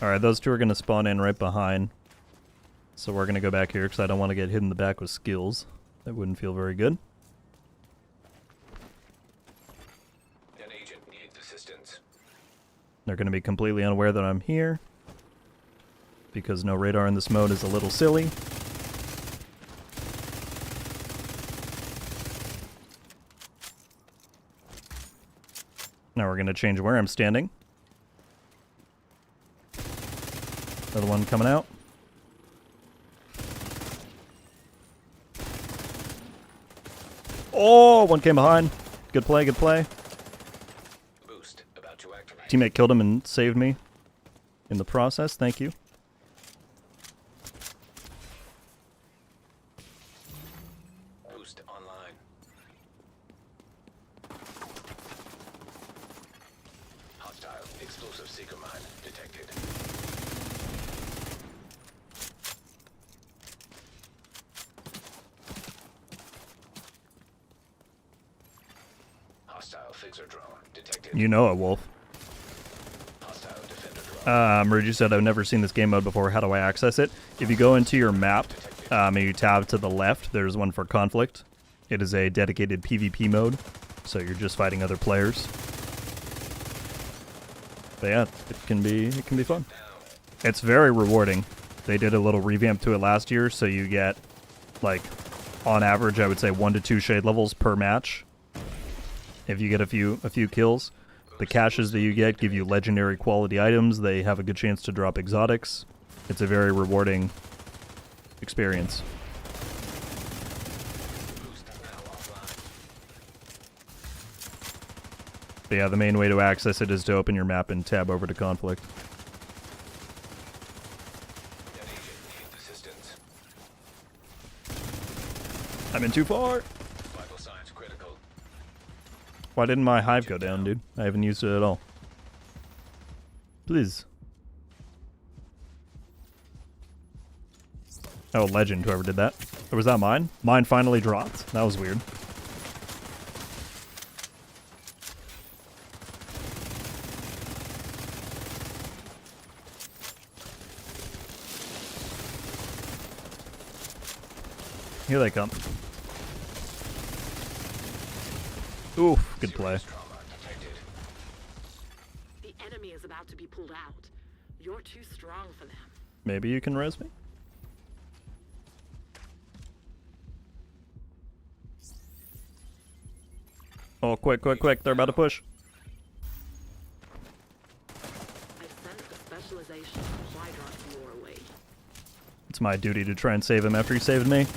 Alright, those two are going to spawn in right behind. So we're going to go back here because I don't want to get hit in the back with skills. That wouldn't feel very good. An agent needs assistance. They're going to be completely unaware that I'm here. Because no radar in this mode is a little silly. Now we're going to change where I'm standing. Another one coming out. Oh, one came behind. Good play, good play. Boost about to activate. Teammate killed him and saved me in the process. Thank you. Boost online. Hostile explosive seeker mine detected. Hostile fixer drone detected. You know it, Wolf. Hostile defender drone. Ruju said, I've never seen this game mode before. How do I access it? If you go into your map, and you tab to the left, there's one for conflict. It is a dedicated PvP mode, so you're just fighting other players. But yeah, it can be fun. It's very rewarding. They did a little revamp to it last year, so you get, like, on average, I would say 1 to 2 shade levels per match. If you get a few kills. The caches that you get give you legendary quality items. They have a good chance to drop exotics. It's a very rewarding experience. But yeah, the main way to access it is to open your map and tab over to conflict. An agent needs assistance. I'm in too far. Vital signs critical. Why didn't my hive go down, dude? I haven't used it at all. Please. Oh, legend, whoever did that. Or was that mine? Mine finally dropped. That was weird. Here they come. Oof, good play. Trauma detected. The enemy is about to be pulled out. You're too strong for them. Maybe you can res me? Oh, quick, quick, quick. They're about to push. I sent the specialization supply drop your way. It's my duty to try and save him after he saved me.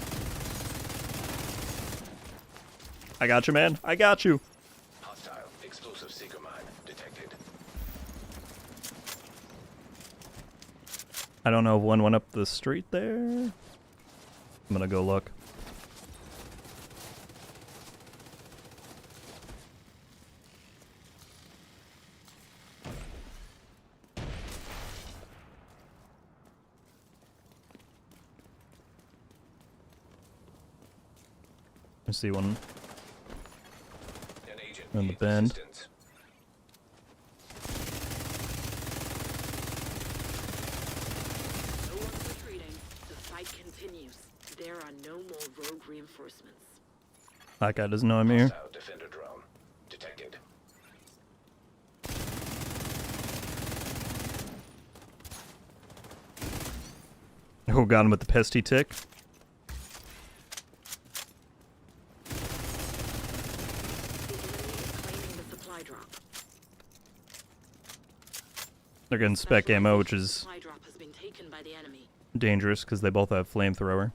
I got you, man. I got you. Hostile explosive seeker mine detected. I don't know if one went up the street there. I'm gonna go look. I see one. An agent In the needs bend. assistance. No one's retreating. The fight continues. There are no more rogue reinforcements. That guy doesn't know I'm here. Hostile defender drone detected. Oh, got him with the pesty tick. The enemy is claiming the supply drop. They're getting spec ammo, which is Supply drop has been taken by the enemy. dangerous because they both have flamethrower.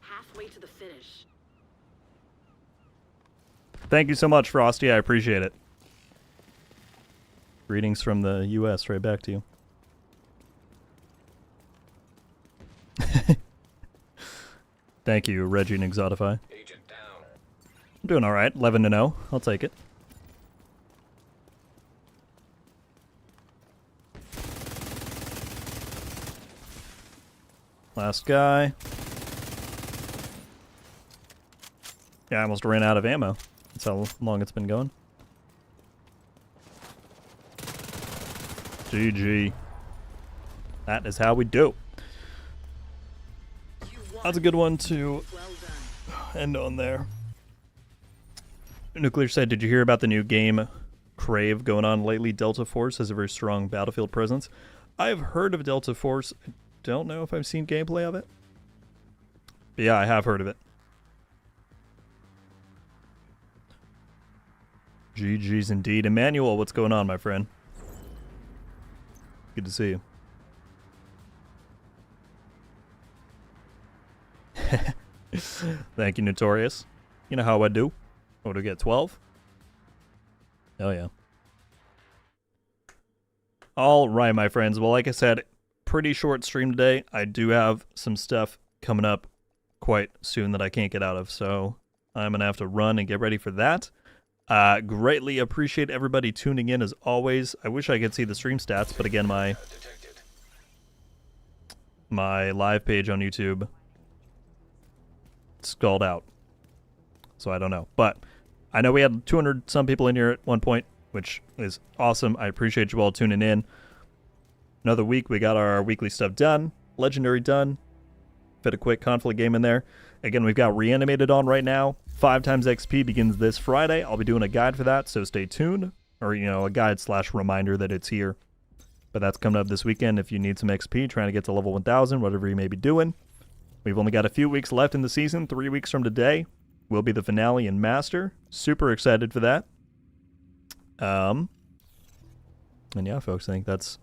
Halfway to the finish. Thank you so much, Frosty. I appreciate it. Greetings from the U.S. right back to you. Thank you, Reggie and Exotify. Agent down. I'm doing all right. 11-0. I'll take it. Last guy. Yeah, I almost ran out of ammo. That's how long it's been going. GG. That is how we do. That's a good one to end on there. Nuclear said, did you hear about the new game Crave going on lately? Delta Force has a very strong battlefield presence. I've heard of Delta Force. I don't know if I've seen gameplay of it. But yeah, I have heard of it. GG's indeed. Emmanuel, what's going on, my friend? Good to see you. Thank you, Notorious. You know how I do. What do we get, 12? Oh, yeah. All right, my friends. Well, like I said, pretty short stream today. I do have some stuff coming up quite soon that I can't get out of, so I'm going to have to run and get ready for that. Greatly appreciate everybody tuning in as always. I wish I could see the stream stats, but again, my live page on YouTube stalled out, so I don't know. But I know we had 200 some people in here at one point, which is awesome. I appreciate you all tuning in. Another week, we got our weekly stuff done, legendary done. Fit a quick conflict game in there. Again, we've got Reanimated on right now. 5 times XP begins this Friday. I'll be doing a guide for that, so stay tuned. Or, you know, a guide / reminder that it's here. But that's coming up this weekend if you need some XP, trying to get to level 1000, whatever you may be doing. We've only got a few weeks left in the season. 3 weeks from today will be the finale and Master. Super excited for that. And yeah, folks, I think that's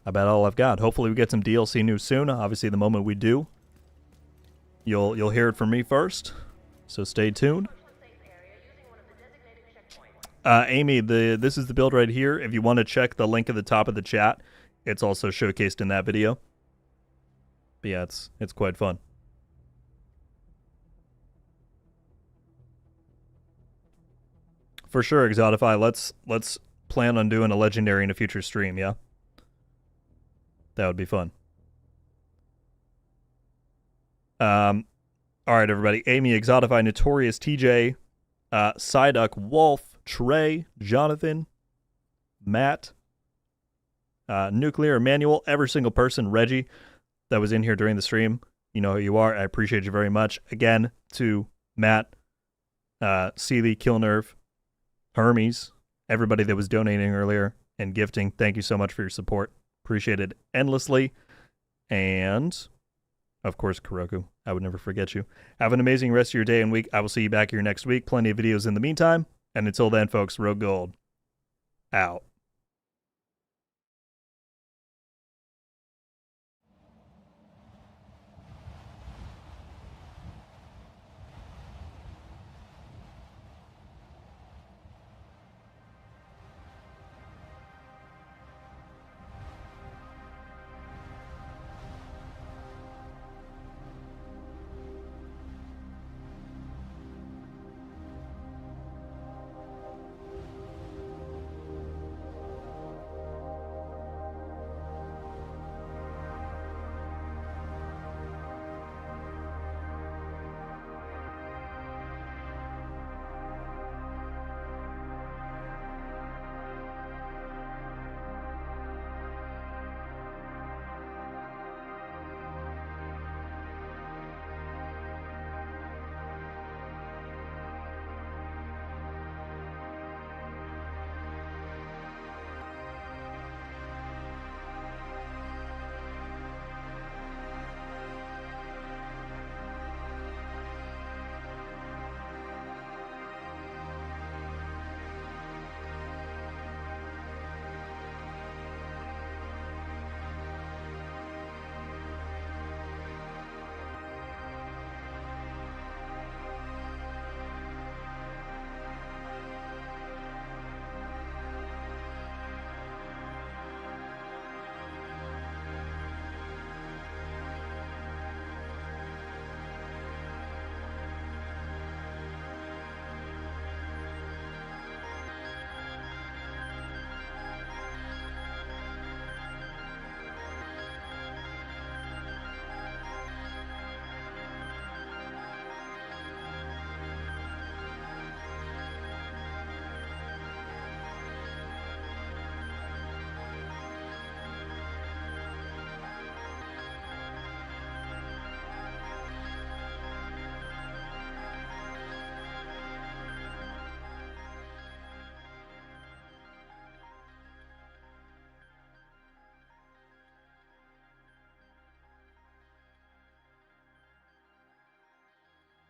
about all I've got. Hopefully we get some DLC news soon. Obviously, the moment we do, you'll hear it from me first. So stay tuned. Amy, this is the build right here. If you want to check the link at the top of the chat, it's also showcased in that video. But yeah, it's quite fun. For sure, Exotify. Let's plan on doing a legendary in a future stream, yeah? That would be fun. All right, everybody. Amy, Exotify, Notorious, TJ, Psyduck, Wolf, Trey, Jonathan, Matt, Nuclear, Emmanuel, every single person, Reggie, that was in here during the stream. You know who you are. I appreciate you very much. Again, to Matt, Seeley, Killnerve, Hermes, everybody that was donating earlier and gifting, thank you so much for your support. Appreciate it endlessly. And, of course, Kuroku, I would never forget you. Have an amazing rest of your day and week. I will see you back here next week. Plenty of videos in the meantime. And until then, folks, RogueGold out.